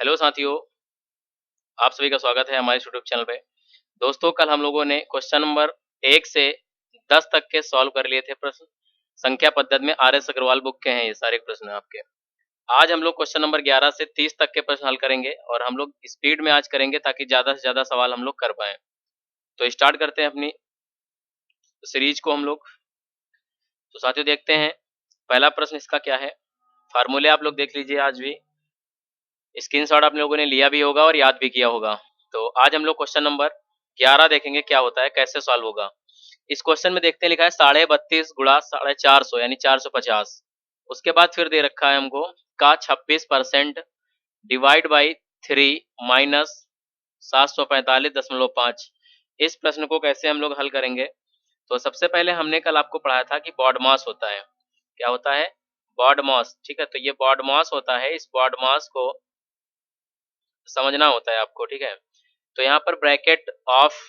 Hello साथियों, आप सभी का स्वागत है हमारे यूट्यूब चैनल पे। दोस्तों, कल हम लोगों ने क्वेश्चन नंबर 1 से 10 तक के सॉल्व कर लिए थे प्रश्न। संख्या पद्धति में आर.एस. अग्रवाल बुक के हैं ये सारे प्रश्न आपके। आज हम लोग क्वेश्चन नंबर 11 से 30 तक के प्रश्न हल करेंगे और हम लोग स्पीड में आज करेंगे ताकि ज़्यादा से ज़्यादा सवाल हम लोग कर पाएँ। तो स्टार्ट करते हैं अपनी सीरीज को हम लोग। तो साथियों देखते हैं, पहला प्रश्न इसका क्या है। फार्मूले आप लोग देख लीजिए, आज भी स्क्रीनशॉट आप लोगों ने लिया भी होगा और याद भी किया होगा। तो आज हम लोग क्वेश्चन नंबर 11 देखेंगे क्या होता है, कैसे सॉल्व होगा। इस क्वेश्चन में देखते हैं, लिखा है 32.5 गुणा 450 यानी 450। उसके बाद फिर दे रखा है हमको का 26% डिवाइड बाई 3 माइनस 745.5। इस प्रश्न को कैसे हम लोग हल करेंगे। तो सबसे पहले हमने कल आपको पढ़ाया था कि बॉड मास होता है। क्या होता है? बॉड मास। ठीक है, तो ये बॉड मास होता है। इस बॉड मास को समझना होता है आपको। ठीक है, तो यहाँ पर bracket of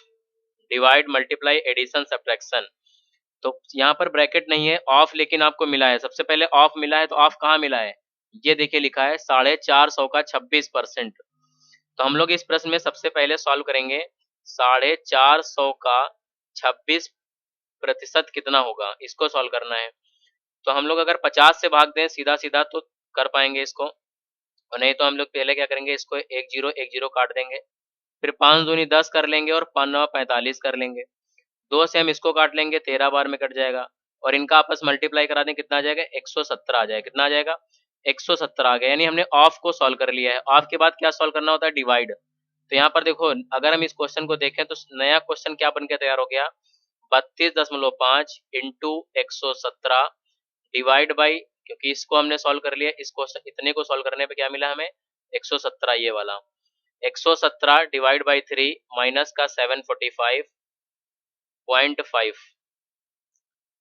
divide multiply addition subtraction, तो यहाँ पर ब्रैकेट नहीं है, ऑफ लेकिन आपको मिला है। सबसे पहले ऑफ मिला है, तो ऑफ कहाँ मिला है? ये देखिए लिखा है 450 का 26%। तो हम लोग इस प्रश्न में सबसे पहले सॉल्व करेंगे 450 का 26% कितना होगा, इसको सॉल्व करना है। तो हम लोग अगर 50 से भाग दें सीधा सीधा तो कर पाएंगे इसको, और नहीं तो हम लोग पहले क्या करेंगे, इसको एक जीरो काट देंगे, फिर 5 दूनी 10 कर लेंगे और 5 9 45 कर लेंगे। 2 से हम इसको काट लेंगे, 13 बार में कट जाएगा, और इनका आपस मल्टीप्लाई करा दें, कितना आ जाएगा? 117 आ जाएगा। कितना आ जाएगा? 117 आ गया। यानी हमने ऑफ को सॉल्व कर लिया है। ऑफ के बाद क्या सॉल्व करना होता है? डिवाइड। तो यहाँ पर देखो, अगर हम इस क्वेश्चन को देखें तो नया क्वेश्चन क्या बन के तैयार हो गया? 32.5 इंटू 117 डिवाइड बाई, क्योंकि इसको हमने सॉल्व कर लिया, इस क्वेश्चन इतने को सॉल्व करने पे क्या मिला हमें? 117, ये वाला 117 डिवाइड बाई 3 माइनस का 745.5।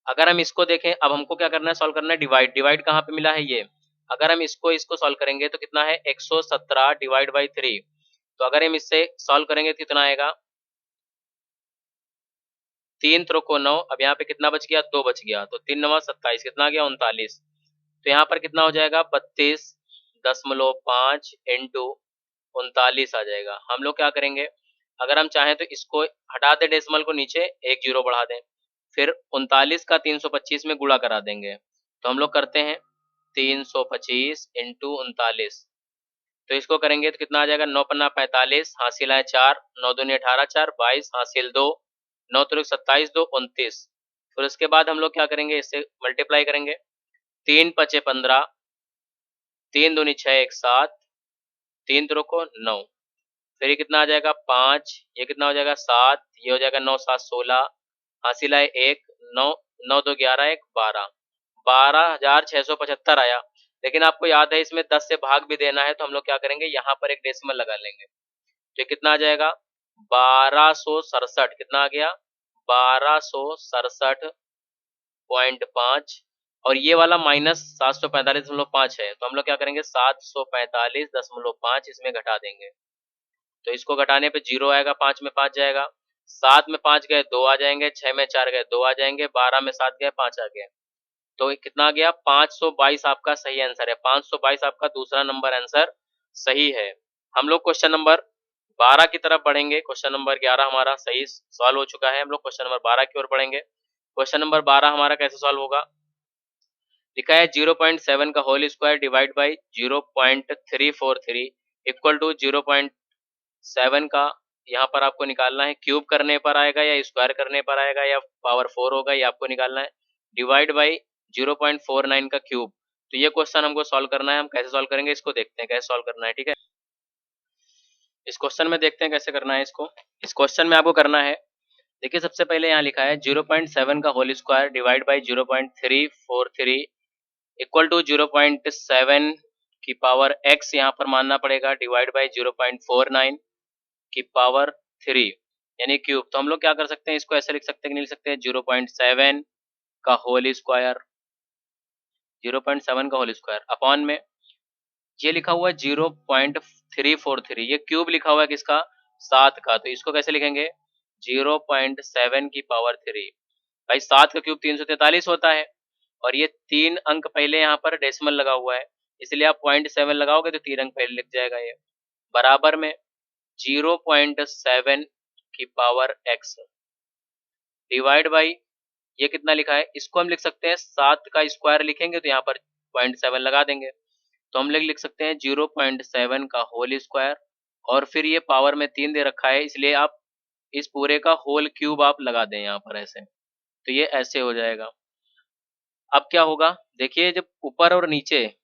अगर हम इसको देखें, अब हमको क्या करना है? सॉल्व करना है डिवाइड। डिवाइड कहाँ पे मिला है? ये। अगर हम इसको सॉल्व करेंगे तो कितना है? 117 डिवाइड बाई 3। तो अगर हम इससे सॉल्व करेंगे तो कितना आएगा? 3 त्रो को 9। अब यहाँ पे कितना बच गया? 2 बच गया, तो 3 9 27, कितना आ गया? 39। तो यहाँ पर कितना हो जाएगा? 32.5 इंटू 39 आ जाएगा। हम लोग क्या करेंगे, अगर हम चाहें तो इसको हटा दें, डेसिमल को नीचे एक जीरो बढ़ा दें, फिर 39 का 325 में गुणा करा देंगे। तो हम लोग करते हैं 325 इंटू 39। तो इसको करेंगे तो कितना आ जाएगा? 9 पन्ना 45, हासिल है 4, 9 दूनी 18, 4 22, हासिल 2, 9 त्रिक 27, 2 29। फिर उसके बाद हम लोग क्या करेंगे, इससे मल्टीप्लाई करेंगे। 3 पचे 15, 3 दूनी 6 1 7, 3 त्रो को 9। फिर ये कितना आ जाएगा? 5, ये कितना हो जाएगा? 7, ये हो जाएगा 9 7 16, हासिल है 1, 9 9 2 11, 1 12, 12,675 आया। लेकिन आपको याद है इसमें 10 से भाग भी देना है, तो हम लोग क्या करेंगे, यहाँ पर एक डेसिमल लगा लेंगे। तो कितना आ जाएगा? 1267। कितना आ गया? 1267.5। और ये वाला माइनस 745.5 है, तो हम लोग क्या करेंगे, 745.5 इसमें घटा देंगे। तो इसको घटाने पे जीरो आएगा, 5 में 5 जाएगा, 7 में 5 गए 2 आ जाएंगे, 6 में 4 गए 2 आ जाएंगे, 12 में 7 गए 5 आ गए। तो कितना आ गया? 522 आपका सही आंसर है। 522 आपका दूसरा नंबर आंसर सही है। हम लोग क्वेश्चन नंबर 12 की तरफ बढ़ेंगे। क्वेश्चन नंबर 11 हमारा सही सॉल्व हो चुका है, हम लोग क्वेश्चन नंबर 12 की ओर बढ़ेंगे। क्वेश्चन नंबर 12 हमारा कैसे सॉल्व होगा? लिखा है 0.7 का whole square divide by 0.343 equal to 0.7 का, यहाँ पर आपको निकालना है, क्यूब करने पर आएगा या स्क्वायर करने पर आएगा या पावर 4 होगा, ये आपको निकालना है। डिवाइड बाई 0.49 का क्यूब। तो ये क्वेश्चन हमको सॉल्व करना है। हम कैसे सॉल्व करेंगे इसको देखते हैं, कैसे सॉल्व करना है। ठीक है, इस क्वेश्चन में देखते हैं कैसे करना है इसको। इस क्वेश्चन में आपको करना है, देखिए सबसे पहले यहाँ लिखा है 0.7 का whole square divide by 0.343 equal to 0.7 की पावर x यहाँ पर मानना पड़ेगा, डिवाइड बाई 0.49 की पावर 3 यानी क्यूब। तो हम लोग क्या कर सकते हैं, इसको ऐसे लिख सकते हैं कि नहीं लिख सकते हैं, 0.7 का होल स्क्वायर, 0.7 का होल स्क्वायर अपॉन में ये लिखा हुआ है 0.343, ये क्यूब लिखा हुआ है किसका? 7 का। तो इसको कैसे लिखेंगे? 0.7 की पावर 3। भाई 7 का क्यूब 343 होता है, और ये 3 अंक पहले यहाँ पर डेसिमल लगा हुआ है, इसलिए आप 0.7 लगाओगे तो 3 अंक पहले लिख जाएगा ये। बराबर में 0.7 की पावर x डिवाइड बाई, ये कितना लिखा है, इसको हम लिख सकते हैं 7 का स्क्वायर लिखेंगे तो यहाँ पर 0.7 लगा देंगे, तो हम लिख सकते हैं 0.7 का होल स्क्वायर, और फिर ये पावर में 3 दे रखा है, इसलिए आप इस पूरे का होल क्यूब आप लगा दें यहाँ पर ऐसे, तो ये ऐसे हो जाएगा। अब क्या होगा, देखिए जब ऊपर और नीचे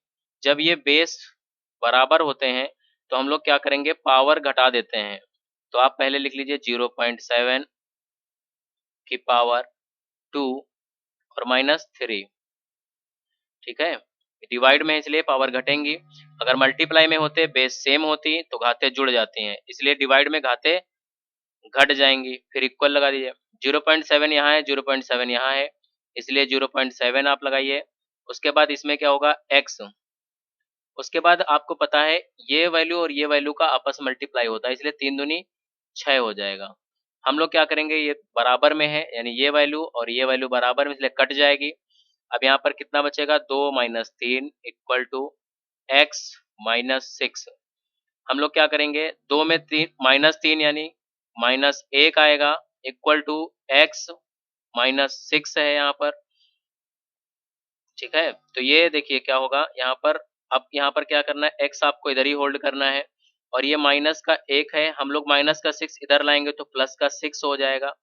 जब ये बेस बराबर होते हैं तो हम लोग क्या करेंगे, पावर घटा देते हैं, तो आप पहले लिख लीजिए 0.7 की पावर 2 और -3, ठीक है। डिवाइड में इसलिए पावर घटेंगी, अगर मल्टीप्लाई में होते बेस सेम होती तो घाते जुड़ जाती हैं, इसलिए डिवाइड में घाते घट जाएंगी, फिर इक्वल लगा दीजिए। 0.7 यहाँ है, 0.7 यहाँ है, इसलिए 0.7 आप लगाइए। उसके बाद इसमें क्या होगा, x, उसके बाद आपको पता है ये वैल्यू और ये वैल्यू का आपस मल्टीप्लाई होता है, इसलिए 3 दूनी 6 हो जाएगा। हम लोग क्या करेंगे, ये बराबर में है यानी ये वैल्यू और ये वैल्यू बराबर में, इसलिए कट जाएगी। अब यहाँ पर कितना बचेगा, 2 - 3 इक्वल टू x -6। हम लोग क्या करेंगे, 2 में 3 यानी -1 आएगा इक्वल टू x -6 है यहाँ पर, ठीक है। तो ये देखिए क्या होगा यहाँ पर, अब यहाँ पर क्या करना है, x आपको इधर ही होल्ड करना है, और ये माइनस का 1 है, हम लोग माइनस का 6 इधर लाएंगे तो प्लस का 6 हो जाएगा,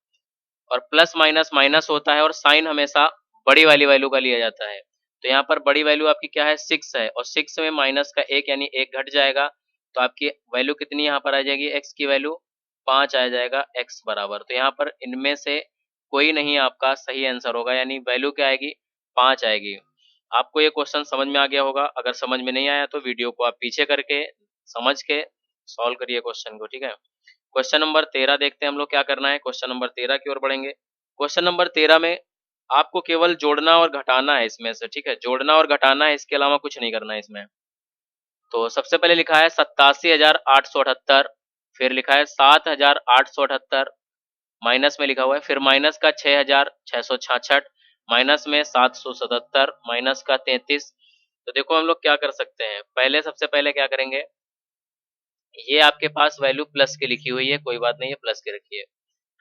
और प्लस माइनस माइनस होता है और साइन हमेशा बड़ी वाली वैल्यू का लिया जाता है, तो यहाँ पर बड़ी वैल्यू आपकी क्या है, 6 है, और 6 में माइनस का 1 यानी 1 घट जाएगा, तो आपकी वैल्यू कितनी यहाँ पर आ जाएगी, x की वैल्यू 5 आ जाएगा, x बराबर। तो यहाँ पर इनमें से कोई नहीं आपका सही आंसर होगा, यानी वैल्यू क्या आएगी, 5 आएगी। आपको ये क्वेश्चन समझ में आ गया होगा, अगर समझ में नहीं आया तो वीडियो को आप पीछे करके समझ के सॉल्व करिए क्वेश्चन को, ठीक है। क्वेश्चन नंबर 13 देखते हैं हम लोग क्या करना है, क्वेश्चन नंबर 13 की ओर बढ़ेंगे। क्वेश्चन नंबर 13 में आपको केवल जोड़ना और घटाना है इसमें से, ठीक है, जोड़ना और घटाना है, इसके अलावा कुछ नहीं करना है इसमें। तो सबसे पहले लिखा है 87,878, फिर लिखा है 7,878, माइनस में लिखा हुआ है, फिर माइनस का 6,666, माइनस में 777, माइनस का 33। तो देखो हम लोग क्या कर सकते हैं, पहले सबसे पहले क्या करेंगे, ये आपके पास वैल्यू प्लस की लिखी हुई है, कोई बात नहीं है, प्लस की रखिए।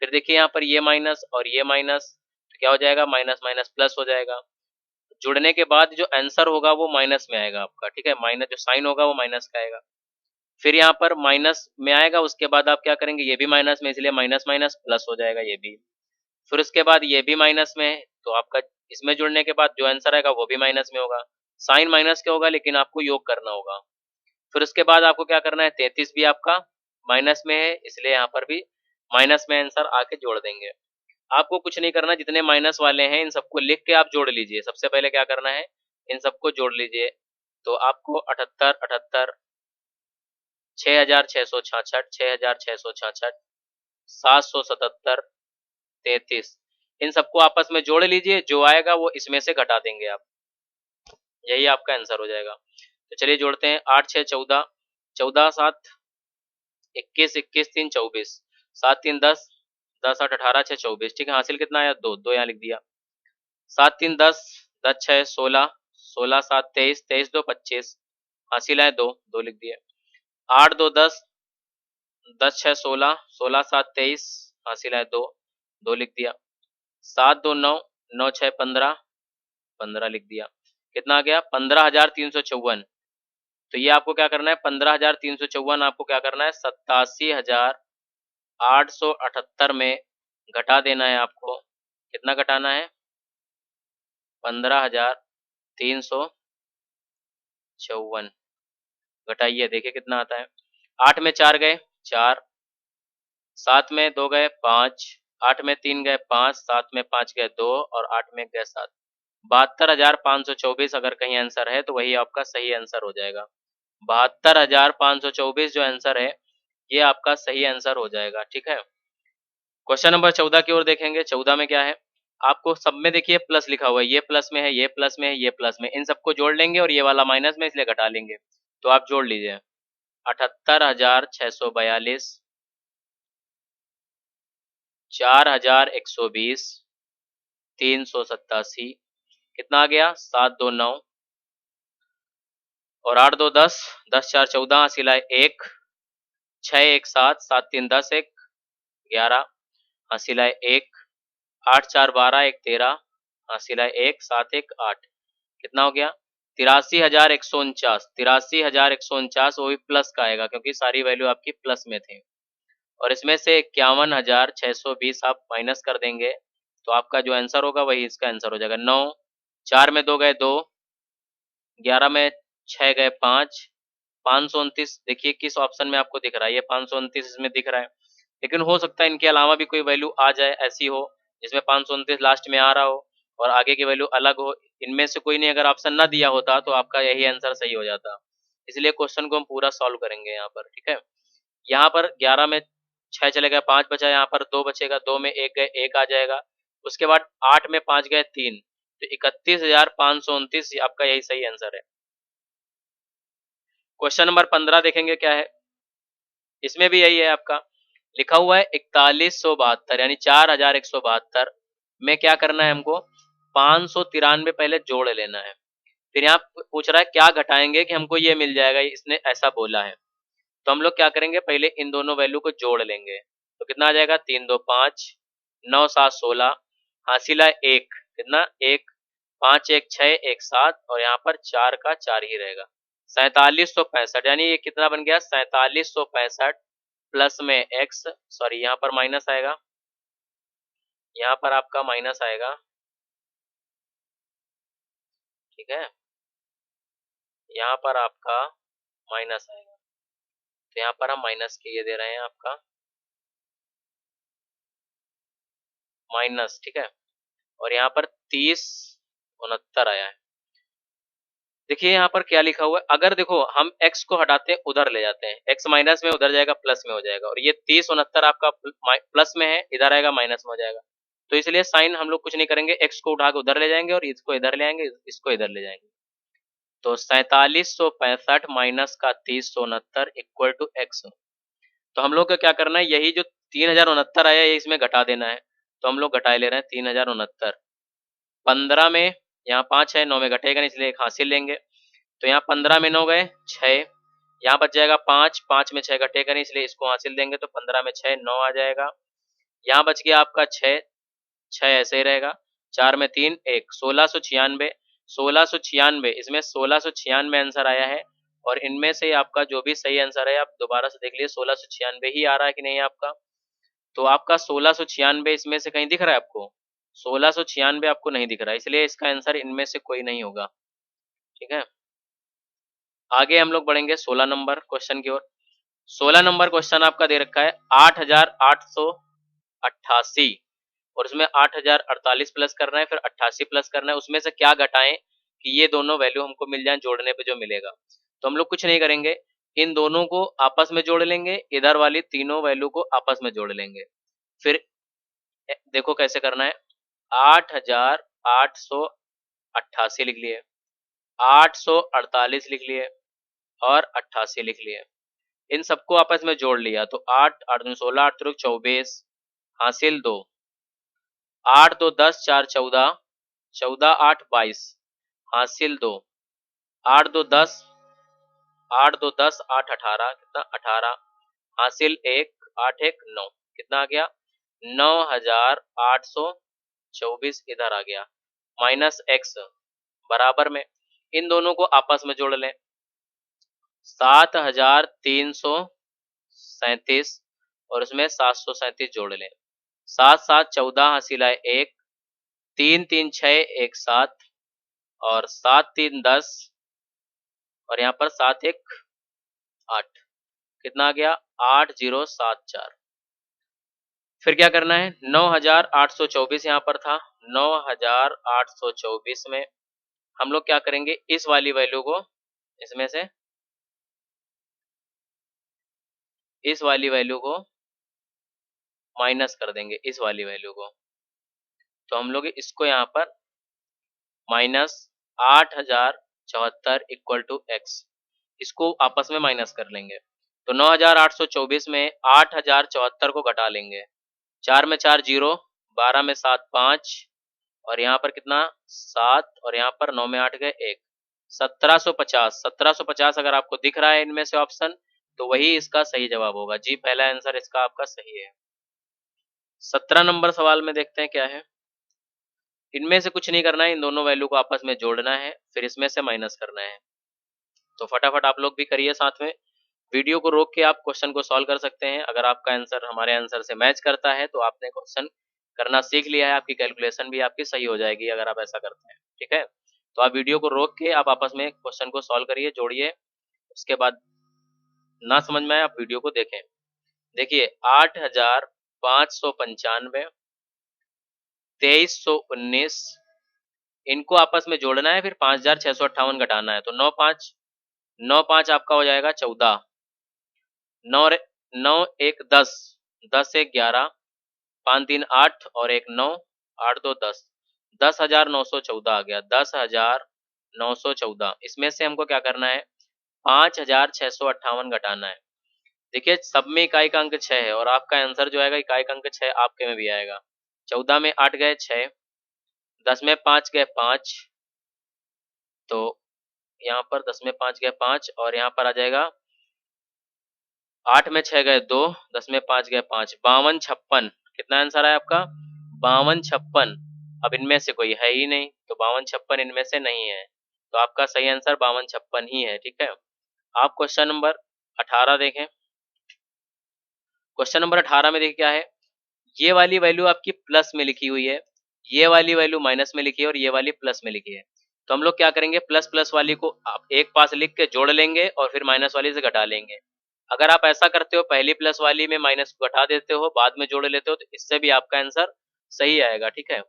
फिर देखिए यहाँ पर ये माइनस और ये माइनस, तो क्या हो जाएगा, माइनस माइनस प्लस हो जाएगा। जुड़ने के बाद जो आंसर होगा वो माइनस में आएगा आपका, ठीक है, माइनस जो साइन होगा वो माइनस का आएगा। फिर यहाँ पर माइनस में आएगा, उसके बाद आप क्या करेंगे, ये भी माइनस में, इसलिए माइनस माइनस प्लस हो जाएगा ये भी। फिर उसके बाद ये भी माइनस में है, तो आपका इसमें जुड़ने के बाद जो आंसर आएगा वो भी माइनस में होगा, साइन माइनस के होगा लेकिन आपको योग करना होगा। फिर उसके बाद आपको क्या करना है, 33 भी आपका माइनस में है, इसलिए यहाँ पर भी माइनस में आंसर आके जोड़ देंगे। आपको कुछ नहीं करना, जितने माइनस वाले हैं इन सबको लिख के आप जोड़ लीजिए। सबसे पहले क्या करना है, इन सबको जोड़ लीजिए, तो आपको 78 78, 6,666, 6,666, 777, 33, इन सबको आपस में जोड़ लीजिए, जो आएगा वो इसमें से घटा देंगे आप, यही आपका आंसर हो जाएगा। तो चलिए जोड़ते हैं, 8 6 14, 14 7 21, 21 3 24, 7 3 10, 10 8 18 6 24, ठीक है। हासिल कितना आया, 2, 2 यहाँ लिख दिया। 7 3 10, 10 6 16, 16 7 23, 23 2 25, हासिल है 2, 2 लिख दिए। 8 2 10, 10 6 16, 16 7 23, हासिल है 2, 2 लिख दिया। 7 2 9, 9 6 15, 15 लिख दिया। कितना आ गया, 15,354। तो ये आपको क्या करना है, 15,354 आपको क्या करना है, 87,878 में घटा देना है आपको। कितना घटाना है, 15,354। घटाइए, देखिए कितना आता है। 8 में 4 गए 4, 7 में 2 गए 5, 8 में 3 गए 5, 7 में 5 गए 2, और 8 में गए 7। 72,524 अगर कहीं आंसर है तो वही आपका सही आंसर हो जाएगा। 72,524 जो आंसर है ये आपका सही आंसर हो जाएगा, ठीक है। क्वेश्चन नंबर 14 की ओर देखेंगे। 14 में क्या है, आपको सब में देखिए प्लस लिखा हुआ है, ये प्लस में है, ये प्लस में है, ये प्लस में, इन सबको जोड़ लेंगे और ये वाला माइनस में, इसलिए घटा लेंगे। तो आप जोड़ लीजिए, 78,642, 4,120, 387, कितना आ गया, 7 2 9, और 8 2 10, 10 4 14, हासिल है 1, 6 1 7, 7 3 10 1 11, हासिल है 1, 8 4 12 1 13, हासिल है 1, 7 1 8, कितना हो गया 83,149, 83,149, वो भी प्लस का आएगा क्योंकि सारी वैल्यू आपकी प्लस में थी। और इसमें से 51,620 आप माइनस कर देंगे तो आपका जो आंसर होगा वही इसका आंसर हो जाएगा। 9, 4 में 2 गए 2, 11 में 6 गए 5, 529 देखिए किस ऑप्शन में आपको दिख रहा है, ये 529 इसमें दिख रहा है, लेकिन हो सकता है इनके अलावा भी कोई वैल्यू आ जाए, ऐसी हो जिसमें 529 लास्ट में आ रहा हो और आगे की वैल्यू अलग हो। इनमें से कोई नहीं अगर ऑप्शन ना दिया होता तो आपका यही आंसर सही हो जाता, इसलिए क्वेश्चन को हम पूरा सॉल्व करेंगे यहाँ पर। ठीक है, यहाँ पर 11 में 6 चले गए 5 बचा, यहाँ पर 2 बचेगा, 2 में 1 गए 1 आ जाएगा, उसके बाद 8 में 5 गए 3, तो 31,529 आपका यही सही आंसर है। क्वेश्चन नंबर 15 देखेंगे क्या है, इसमें भी यही है आपका, लिखा हुआ है 4172 यानी 4172 में क्या करना है हमको 593 पहले जोड़ लेना है। फिर यहाँ पूछ रहा है क्या घटाएंगे कि हमको ये मिल जाएगा, इसने ऐसा बोला है। तो हम लोग क्या करेंगे पहले इन दोनों वैल्यू को जोड़ लेंगे, तो कितना आ जाएगा 3 2 5, 9 7 16, हासिल है 1, कितना 1, 5 1 6 1 7 और यहाँ पर 4 का 4 ही रहेगा, 4765 यानी ये कितना बन गया 4765 प्लस में x, सॉरी यहाँ पर माइनस आएगा, यहाँ पर आपका माइनस आएगा। ठीक है, यहाँ पर आपका माइनस आएगा, तो यहाँ पर हम माइनस के ये दे रहे हैं आपका माइनस। ठीक है, और यहाँ पर 3069 आया है। देखिए यहाँ पर क्या लिखा हुआ है, अगर देखो हम x को हटाते हैं उधर ले जाते हैं, x माइनस में उधर जाएगा प्लस में हो जाएगा, और ये 3069 आपका प्लस में है इधर आएगा माइनस में हो जाएगा, तो इसलिए साइन हम लोग कुछ नहीं करेंगे, x को उठा के उधर ले जाएंगे और इसको इधर ले आएंगे, इसको इधर ले जाएंगे। तो 4765 माइनस का 3069 इक्वल टू x। तो हम लोग को क्या करना है, यही जो 3069 आया है इसमें घटा देना है, तो हम लोग घटाए ले रहे हैं 3069। 15 में यहाँ 5 है, 9 में घटेगा नहीं इसलिए एक हासिल लेंगे, तो यहाँ 15 में 9 गए 6, यहाँ बच जाएगा 5, 5 में 6 घटेगा नहीं इसलिए इसको हासिल देंगे, तो 15 में 6 9 आ जाएगा, यहाँ बच गया आपका 6, 6 ऐसे ही रहेगा, 4 में 3 1, 1696, 1696 इसमें 1696 आंसर आया है, और इनमें से आपका जो भी सही आंसर है आप दोबारा से देख लीजिए 1696 ही आ रहा है कि नहीं आपका, तो आपका 1696 इसमें से कहीं दिख रहा है आपको, 1696 आपको नहीं दिख रहा है, इसलिए इसका आंसर इनमें से कोई नहीं होगा। ठीक है, आगे हम लोग बढ़ेंगे 16 नंबर क्वेश्चन की ओर। 16 नंबर क्वेश्चन आपका दे रखा है 8888 और उसमें 8048 प्लस करना है, फिर 88 प्लस करना है, उसमें से क्या घटाएं कि ये दोनों वैल्यू हमको मिल जाए, जोड़ने पे जो मिलेगा। तो हम लोग कुछ नहीं करेंगे, इन दोनों को आपस में जोड़ लेंगे, इधर वाली तीनों वैल्यू को आपस में जोड़ लेंगे। फिर देखो कैसे करना है, 8888 लिख लिए, 848 लिख लिए और 88 लिख लिए, इन सबको आपस में जोड़ लिया तो 8 8 दूनी 16, 8 त्रिक 24, हासिल 2, 8 2 10 4 14, 14 8 22, हासिल 2, 8 2 10, 8 2 10 8 18, कितना 18, हासिल 1, 8 1 9, कितना आ गया 9824 इधर आ गया, माइनस x बराबर में इन दोनों को आपस में जोड़ लें, 7337 और उसमें 737 जोड़ लें, 7 7 14 हासिल है 1, 3 3 6 1 7 और 7 3 10 और यहाँ पर 7 1 8, कितना आ गया 8074। फिर क्या करना है 9824 यहाँ पर था, 9824 में हम लोग क्या करेंगे इस वाली वैल्यू को इसमें से इस वाली वैल्यू को माइनस कर देंगे, इस वाली वैल्यू को, तो हम लोग इसको यहाँ पर माइनस 8074 इक्वल टू x, इसको आपस में माइनस कर लेंगे, तो 9824 में 8074 को घटा लेंगे, 4 में 4 0, 12 में 7 5 और यहाँ पर कितना 7 और यहाँ पर 9 में 8 गए 1, 1750 अगर आपको दिख रहा है इनमें से ऑप्शन तो वही इसका सही जवाब होगा। जी, पहला आंसर इसका आपका सही है। 17 नंबर सवाल में देखते हैं क्या है। इनमें से कुछ नहीं करना है, इन दोनों वैल्यू को आपस में जोड़ना है, फिर इसमें से माइनस करना है। तो फटाफट आप लोग भी करिए साथ में। वीडियो को रोक के आप क्वेश्चन को सॉल्व कर सकते हैं। अगर आपका आंसर हमारे आंसर से मैच करता है तो आपने क्वेश्चन करना सीख लिया है, आपकी कैलकुलेशन भी आपकी सही हो जाएगी अगर आप ऐसा करते हैं। ठीक है, तो आप वीडियो को रोक के आप आपस में क्वेश्चन को सॉल्व करिए, जोड़िए। उसके बाद ना समझ में आए आप वीडियो को देखें। देखिए 8,595, 2319, इनको आपस में जोड़ना है, फिर 5,658 घटाना है। तो 9 5 आपका हो जाएगा 14, 9 1 10, 10 1 11, 5 3 8 और 1 9, 8 2 10, 10,914 आ गया। 10,914 इसमें से हमको क्या करना है, 5,658 घटाना है। देखिए सब में इकाई का अंक 6 है और आपका आंसर जो आएगा इकाई का अंक 6 आपके में भी आएगा। 14 में 8 गए 6, 10 में 5 गए 5, तो यहाँ पर 10 में 5 गए 5 और यहाँ पर आ जाएगा 8 में 6 गए 2, 10 में 5 गए 5, 52 56। कितना आंसर है आपका, 52 56। अब इनमें से कोई है ही नहीं, तो 52 56 इनमें से नहीं है, तो आपका सही आंसर 52 56 ही है। ठीक है, आप क्वेश्चन नंबर 18 देखें। क्वेश्चन नंबर 18 में देखिए क्या है, ये वाली वैल्यू आपकी प्लस में लिखी हुई है, ये वाली वैल्यू माइनस में लिखी है और ये वाली प्लस में लिखी है। तो हम लोग क्या करेंगे, प्लस प्लस वाली को आप एक पास लिख के जोड़ लेंगे और फिर माइनस वाली से घटा लेंगे। अगर आप ऐसा करते हो, पहली प्लस वाली में माइनस को घटा देते हो, बाद में जोड़ लेते हो, तो इससे भी आपका आंसर सही आएगा। ठीक है,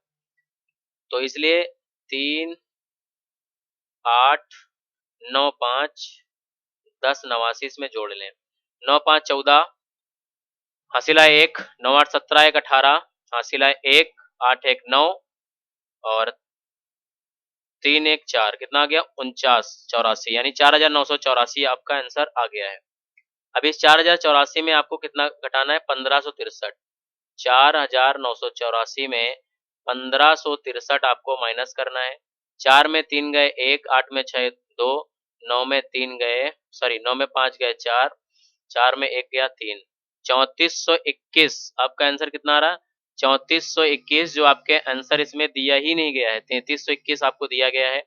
तो इसलिए 3 8 9 5 10 89 इसमें जोड़ लें। 9 5 14, हासिला 1, 9 8 17, 1 18, हासिला 1, 8 1 9 और 3 1 4, कितना आ गया 49 84, यानी 4,984 आपका आंसर आ गया है। अब इस 4,084 में आपको कितना घटाना है, 1563। 4,984 में 1563 आपको माइनस करना है। 4 में 3 गए 1, 8 में 6 2, 9 में 3 गए, सॉरी 9 में 5 गए 4, 4 में 1 गया 3, 3421 आपका आंसर कितना आ रहा है, 3421, जो आपके आंसर इसमें दिया ही नहीं गया है, 3321 आपको दिया गया है।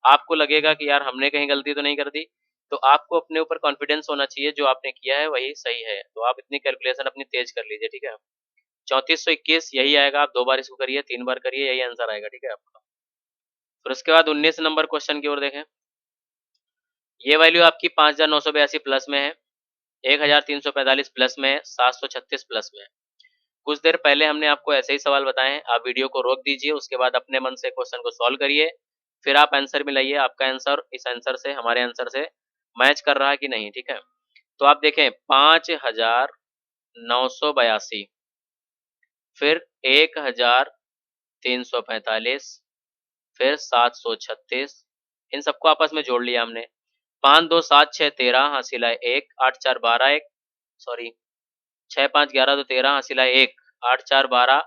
आपको लगेगा कि यार हमने कहीं गलती तो नहीं कर दी, तो आपको अपने ऊपर कॉन्फिडेंस होना चाहिए, जो आपने किया है वही सही है। तो आप इतनी कैलकुलेशन अपनी तेज कर लीजिए। ठीक है, 3421 यही आएगा। आप 2 बार इसको करिए, 3 बार करिए, यही आंसर आएगा। ठीक है आपका। फिर उसके बाद 19 नंबर क्वेश्चन की ओर देखें। ये वैल्यू आपकी 5,982 प्लस में है, 1,345 प्लस में है, 736 प्लस में है। कुछ देर पहले हमने आपको ऐसे ही सवाल बताए हैं। आप वीडियो को रोक दीजिए, उसके बाद अपने मन से क्वेश्चन को सॉल्व करिए, फिर आप आंसर मिलाइए, आपका आंसर इस आंसर से, हमारे आंसर से मैच कर रहा है कि नहीं। ठीक है, तो आप देखें 5,982, फिर 1,345, फिर 736, इन सबको आपस में जोड़ लिया हमने। 5 2 7 6 13, हासिल है 1, 8 4 12 1, सॉरी 6 5 11 2 13, हासिल है 1, 8 4 12,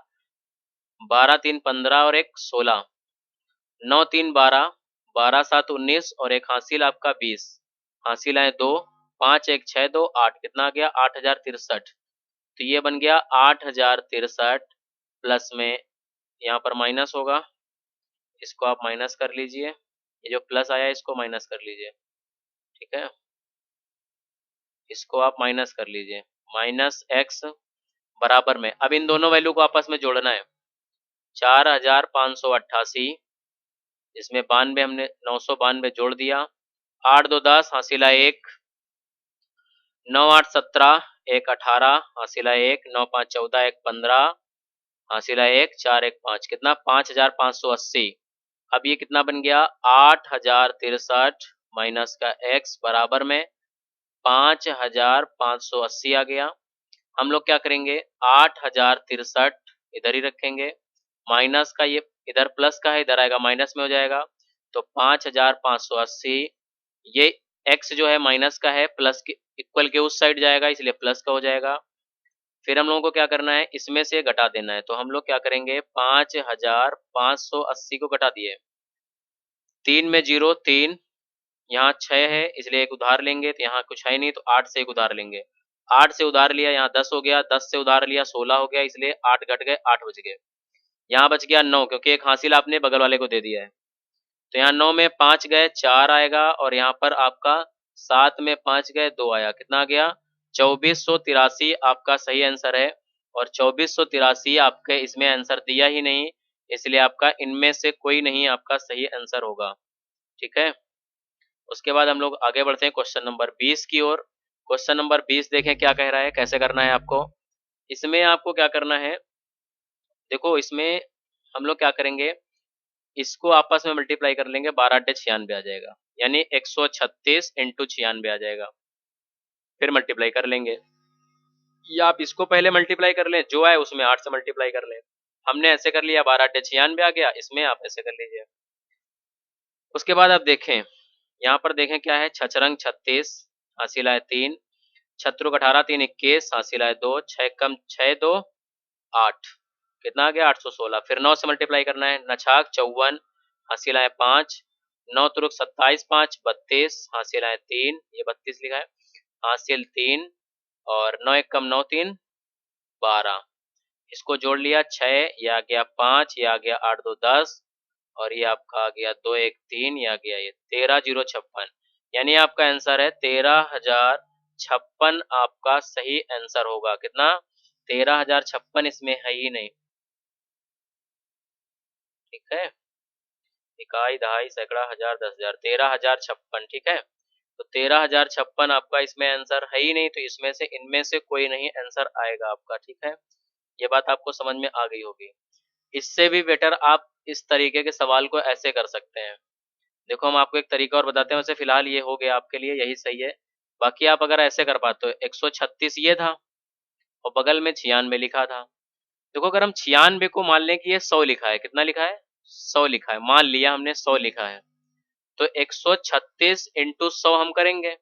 12 3 15 और 1 16, 9 3 12, 12 7 19 और एक हासिल आपका 20, हासिल है 2, 5 1 6 2 8, कितना आ गया 8,063। तो ये बन गया 8,063 प्लस में यहाँ पर माइनस होगा, इसको आप माइनस कर लीजिए, ये जो प्लस आया इसको माइनस कर लीजिए। ठीक है, इसको आप माइनस कर लीजिए, माइनस एक्स बराबर में, अब इन दोनों वैल्यू को आपस में जोड़ना है। 4,588, इसमें 92 हमने 992 जोड़ दिया, 8 2 10, हासिला 1, 9 8 17, 1 18, हासिला 1, 9 5 14, 1 15, हासिला 1, 4 1 5, कितना 5,580। अब ये कितना बन गया 8,063 माइनस का x बराबर में 5,580 आ गया। हम लोग क्या करेंगे, 8,063 इधर ही रखेंगे, माइनस का ये इधर प्लस का है, इधर आएगा माइनस में हो जाएगा, तो 5,580, ये x जो है माइनस का है, प्लस के इक्वल के उस साइड जाएगा, इसलिए प्लस का हो जाएगा। फिर हम लोगों को क्या करना है, इसमें से घटा देना है। तो हम लोग क्या करेंगे, 5,580 को घटा दिए, 3 में 0 3, यहाँ 6 है इसलिए एक उधार लेंगे, तो यहाँ कुछ है नहीं तो 8 से एक उधार लेंगे। 8 से उधार लिया, यहाँ 10 हो गया, 10 से उधार लिया 16 हो गया, इसलिए 8 घट गए, 8 बच गए। यहाँ बच गया 9 क्योंकि एक हासिल आपने बगल वाले को दे दिया है। तो यहाँ 9 में 5 गए 4 आएगा, और यहाँ पर आपका 7 में 5 गए 2 आया। कितना आ गया? 2483 आपका सही आंसर है। और 2483 आपके इसमें आंसर दिया ही नहीं, इसलिए आपका इनमें से कोई नहीं आपका सही आंसर होगा। ठीक है, उसके बाद हम लोग आगे बढ़ते हैं क्वेश्चन नंबर 20 की ओर। क्वेश्चन नंबर 20 देखें क्या कह रहा है, कैसे करना है आपको। इसमें आपको क्या करना है, देखो इसमें हम लोग क्या करेंगे, इसको आपस में मल्टीप्लाई कर लेंगे, 12×96 आ जाएगा, यानी 136 इंटू 96 आ जाएगा। फिर मल्टीप्लाई कर लेंगे, या आप इसको पहले मल्टीप्लाई कर लें, जो आए उसमें 8 से मल्टीप्लाई कर लें। हमने ऐसे कर लिया, 12×96 आ गया, इसमें आप ऐसे कर लीजिए। उसके बाद आप देखें, यहाँ पर देखें क्या है, छछरंग 36 हासिल आए 3, छत्रुक 18 3 21 हासिल आए 2, 6 कम 6 2 8, कितना आ गया 816। फिर 9 से मल्टीप्लाई करना है, नछाक 54 हासिल आए 5, 9 तुरुक 27 5 32 हासिल आए 3, ये 32 लिखा है, हासिल 3, और 9 1 कम 9 3 12, इसको जोड़ लिया 6, ये आ गया 5, ये आ गया 8 2 10, और ये आपका आ गया 2 1 3, ये आ गया ये 13,056, यानी आपका आंसर है 13,056 आपका सही आंसर होगा। कितना? 13,056 इसमें है ही नहीं। ठीक है, इकाई दहाई सैकड़ा हजार 10,000, 13,056। ठीक है, तो 13,056 आपका इसमें आंसर है ही नहीं, तो इसमें से इनमें से कोई नहीं आंसर आएगा आपका। ठीक है, ये बात आपको समझ में आ गई होगी। इससे भी बेटर आप इस तरीके के सवाल को ऐसे कर सकते हैं। देखो हम आपको एक तरीका और बताते हैं, वैसे फिलहाल ये हो गया आपके लिए, यही सही है। बाकी आप अगर ऐसे कर पाते हो, 136 ये था और बगल में 96 लिखा था। देखो अगर हम 96 को मान लें कि ये 100 लिखा है, कितना लिखा है 100 लिखा है, मान लिया हमने 100 लिखा है, तो 136 इंटू 100 हम करेंगे,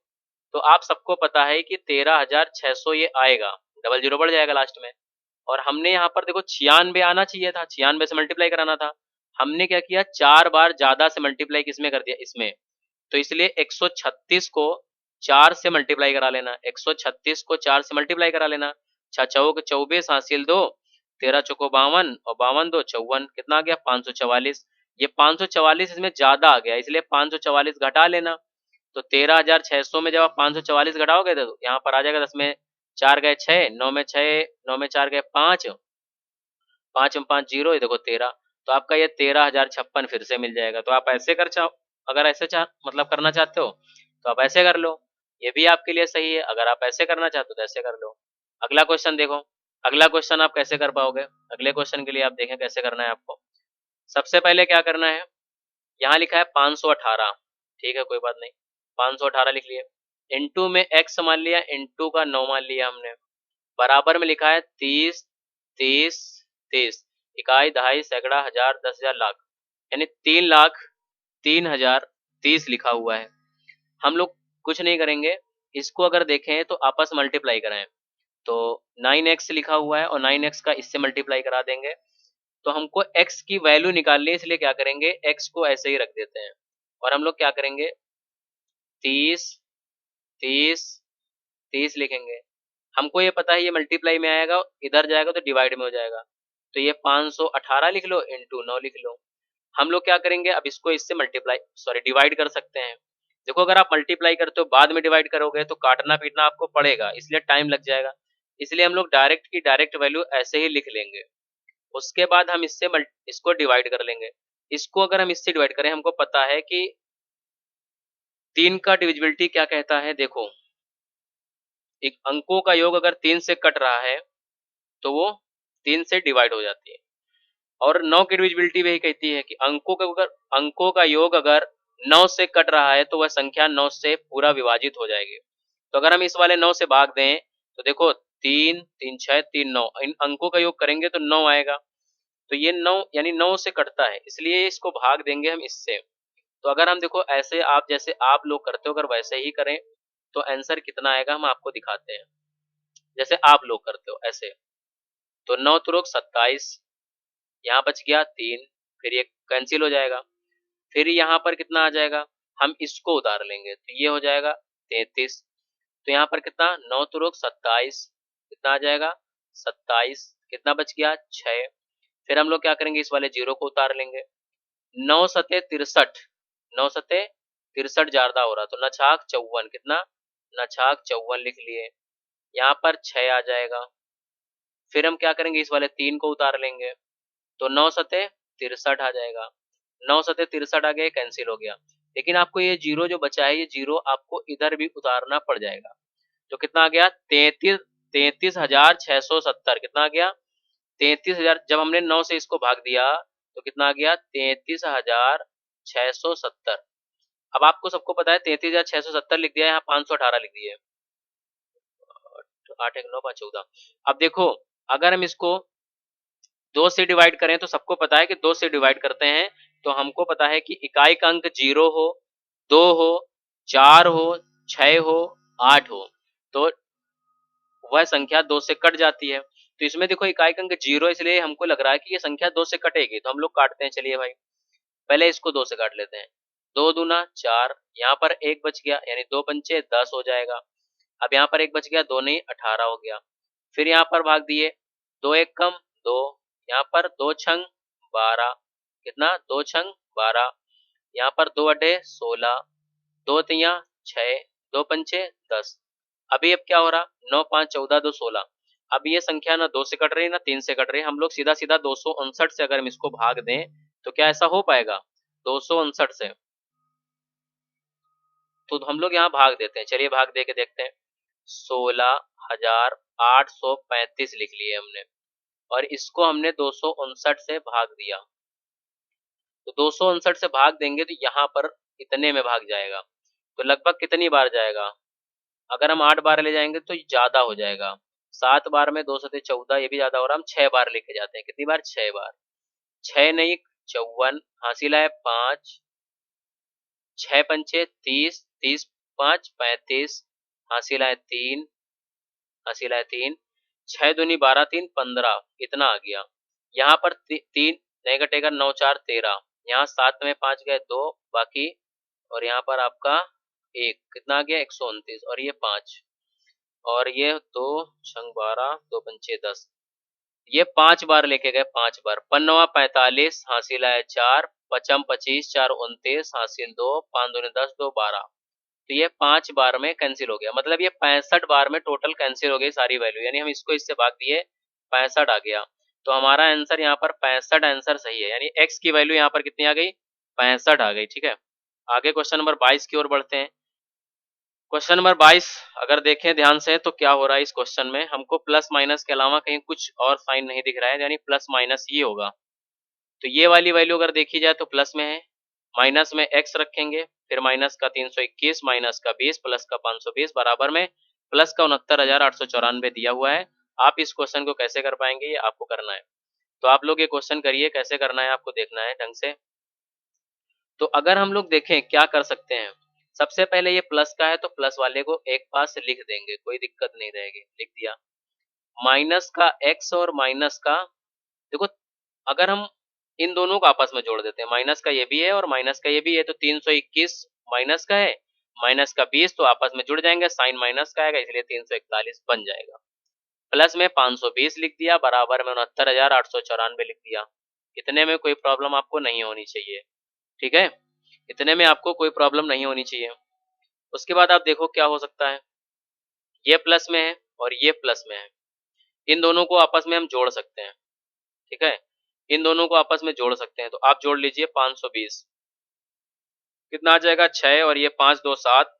तो आप सबको पता है कि 13,600 ये आएगा, डबल जीरो बढ़ जाएगा लास्ट में। और हमने यहाँ पर देखो 96 आना चाहिए था, 96 से मल्टीप्लाई कराना था, हमने क्या किया 4 बार ज्यादा से मल्टीप्लाई किसमें कर दिया, इसमें। तो इसलिए 136 को 4 से मल्टीप्लाई करा लेना, 136 को 4 से मल्टीप्लाई करा लेना, 6 चौक 24 हासिल 2, 13 चौको 52 और 52 2 54, कितना आ गया 544। ये 544 इसमें ज्यादा आ गया, इसलिए 544 घटा लेना। तो 13,600 में जब आप 544 घटाओगे तो यहाँ पर आ जाएगा, 10 में 4 गए 6, 9 में 6, 9 में 4 गए 5, 5 में 5 0, ये देखो 13, तो आपका ये 13,056 फिर से मिल जाएगा। तो आप ऐसे कर चाहो, अगर ऐसे मतलब करना चाहते हो तो आप ऐसे कर लो, ये भी आपके लिए सही है। अगर आप ऐसे करना चाहते हो तो ऐसे कर लो। अगला क्वेश्चन देखो, अगला क्वेश्चन आप कैसे कर पाओगे। अगले क्वेश्चन के लिए आप देखें कैसे करना है आपको। सबसे पहले क्या करना है, यहाँ लिखा है 518, ठीक है कोई बात नहीं, 518 लिख लिए, इनटू में x मान लिया, इनटू का 9 मान लिया हमने, बराबर में लिखा है 30 30 30, इकाई दहाई सैकड़ा हजार 10,000 लाख, यानी 3,03,030 लिखा हुआ है। हम लोग कुछ नहीं करेंगे, इसको अगर देखें तो आपस मल्टीप्लाई करें, तो 9x लिखा हुआ है और 9x का इससे मल्टीप्लाई करा देंगे, तो हमको x की वैल्यू निकालनी है, इसलिए क्या करेंगे x को ऐसे ही रख देते हैं, और हम लोग क्या करेंगे 30 30 30 लिखेंगे। हमको ये पता है ये मल्टीप्लाई में आएगा, इधर जाएगा तो डिवाइड में हो जाएगा, तो ये 518 लिख लो इंटू 9 लिख लो। हम लोग क्या करेंगे, अब इसको इससे मल्टीप्लाई सॉरी डिवाइड कर सकते हैं। देखो अगर आप मल्टीप्लाई करते हो बाद में डिवाइड करोगे तो काटना पीटना आपको पड़ेगा, इसलिए टाइम लग जाएगा, इसलिए हम लोग डायरेक्ट की डायरेक्ट वैल्यू ऐसे ही लिख लेंगे। उसके बाद हम इससे इसको डिवाइड कर लेंगे। इसको अगर हम इससे डिवाइड करें, हमको पता है कि 3 का डिविजिबिलिटी क्या कहता है। देखो एक अंकों का योग अगर 3 से कट रहा है तो वो 3 से डिवाइड हो जाती है, और 9 की डिविजिबिलिटी भी कहती है कि अंकों का योग अगर 9 से कट रहा है तो वह संख्या 9 से पूरा विभाजित हो जाएगी। तो अगर हम इस वाले 9 से भाग दें तो देखो 3 3 6 3 9, इन अंकों का योग करेंगे तो 9 आएगा, तो ये 9 यानी 9 से कटता है, इसलिए इसको भाग देंगे हम इससे। तो अगर हम देखो ऐसे आप जैसे आप लोग करते हो अगर वैसे ही करें तो आंसर कितना आएगा हम आपको दिखाते हैं, जैसे आप लोग करते हो ऐसे। तो 9 तुरुक 27, यहाँ बच गया 3, फिर ये कैंसिल हो जाएगा, फिर यहाँ पर कितना आ जाएगा हम इसको उतार लेंगे तो ये हो जाएगा 33। तो यहाँ पर कितना 9 तुरुक 27, कितना आ जाएगा 27, कितना बच गया 6। फिर हम लोग क्या करेंगे, इस वाले जीरो को उतार लेंगे। 9 सते 63, 9 सते 63 ज्यादा हो रहा तो नछाक 54, कितना नछाक 54 लिख लिए। यहाँ पर 6 आ जाएगा। फिर हम क्या करेंगे, इस वाले 3 को उतार लेंगे तो 9 सते 63 आ जाएगा। 9 सते 63 आ गया, कैंसिल हो गया। लेकिन आपको ये जीरो जो बचा है, ये जीरो आपको इधर भी उतारना पड़ जाएगा। तो कितना आ गया 33,670, कितना आ गया 33,000। जब हमने 9 से इसको भाग दिया तो कितना आ गया 33,670। अब आपको सबको पता है 33,670 लिख दिया, यहाँ 518 लिख दिए। 8 1 9 5 14। अब देखो अगर हम इसको 2 से डिवाइड करें तो सबको पता है कि 2 से डिवाइड करते हैं तो हमको पता है कि इकाई का अंक 0 हो, 2 हो, 4 हो, 6 हो, 8 हो तो वह संख्या 2 से कट जाती है। तो इसमें देखो इकाई का अंक 0, इसलिए हमको लग रहा है कि ये संख्या 2 से कटेगी, तो हम लोग काटते हैं। चलिए भाई पहले इसको 2 से काट लेते हैं। 2 दूना 4, यहाँ पर 1 बच गया, यानी 2 पंचे 10 हो जाएगा। अब यहाँ पर 1 बच गया, 2 नहीं 18 हो गया। फिर यहाँ पर भाग दिए, 2 1 कम 2, यहाँ पर 2 छंग 12, कितना 2 छंग 12, यहाँ पर 2 अड्डे 16, 2 तिया 6, 2 पंचे 10। अभी अब क्या हो रहा, 9 5 14 2 16। अब ये संख्या ना 2 से कट रही ना 3 से कट रही, हम लोग सीधा सीधा 259 से अगर हम इसको भाग दें तो क्या ऐसा हो पाएगा 259 से? तो हम लोग यहाँ भाग देते हैं। चलिए भाग दे के देखते हैं। 16,835 लिख लिए हमने और इसको हमने 259 से भाग दिया। तो 259 से भाग देंगे तो यहाँ पर इतने में भाग जाएगा। तो लगभग कितनी बार जाएगा, अगर हम 8 बार ले जाएंगे तो ज्यादा हो जाएगा। 7 बार में 2 सते 14, ये भी ज्यादा हो रहा। हम 6 बार लेके जाते हैं। कितनी बार 6 बार, 6 नहीं 54, हासिल है 5, 6 पंचे 30, 30 5 35, हासिल है 3, हासिल है 3, 6 दूनी 12 3 15, इतना आ गया। यहाँ पर 3 नहीं घटेगा, 9 4 13, यहाँ 7 में 5 गए 2 बाकी, और यहाँ पर आपका 1, कितना आ गया 129, और ये 5, और ये 2 छंग 12 2 पंचे 10, ये 5 बार लेके गए। 5 बार, पन्नवा 45, हासिल है 4, पचम 25, 4 29, हासिल 2, 5 दूनी 10 2 12। तो ये 5 बार में कैंसिल हो गया, मतलब ये 65 बार में टोटल कैंसिल हो गई सारी वैल्यू, यानी हम इसको इससे भाग दिए 65 आ गया। तो हमारा आंसर यहाँ पर 65 आंसर सही है, यानी x की वैल्यू यहाँ पर कितनी आ गई 65 आ गई। ठीक है, आगे क्वेश्चन नंबर 22 की ओर बढ़ते हैं। क्वेश्चन नंबर 22 अगर देखें ध्यान से तो क्या हो रहा है इस क्वेश्चन में, हमको प्लस माइनस के अलावा कहीं कुछ और साइन नहीं दिख रहा है, यानी प्लस माइनस ही होगा। तो ये वाली वैल्यू अगर देखी जाए तो प्लस में है, माइनस में x रखेंगे, फिर माइनस का 321, माइनस का 20, प्लस का 520, बराबर में प्लस का 69,894 दिया हुआ है। आप इस क्वेश्चन को कैसे कर पाएंगे, ये आपको करना है। तो आप लोग ये क्वेश्चन करिए, कैसे करना है आपको देखना है ढंग से। तो अगर हम लोग देखें क्या कर सकते हैं, सबसे पहले ये प्लस का है तो प्लस वाले को एक पास लिख देंगे, कोई दिक्कत नहीं रहेगी, लिख दिया। माइनस का x और माइनस का, देखो अगर हम इन दोनों को आपस में जोड़ देते हैं, माइनस का ये भी है और माइनस का ये भी है, तो 321 माइनस का है, माइनस का 20, तो आपस में जुड़ जाएंगे, साइन माइनस का आएगा, इसलिए 341 बन जाएगा। प्लस में 520 लिख दिया, बराबर में 69,894 लिख दिया। इतने में कोई प्रॉब्लम आपको नहीं होनी चाहिए। ठीक है, इतने में आपको कोई प्रॉब्लम नहीं होनी चाहिए। उसके बाद आप देखो क्या हो सकता है, ये प्लस में है और ये प्लस में है, इन दोनों को आपस में हम जोड़ सकते हैं। ठीक है, इन दोनों को आपस में जोड़ सकते हैं, तो आप जोड़ लीजिए 520, कितना आ जाएगा 6, और ये 5 2 7,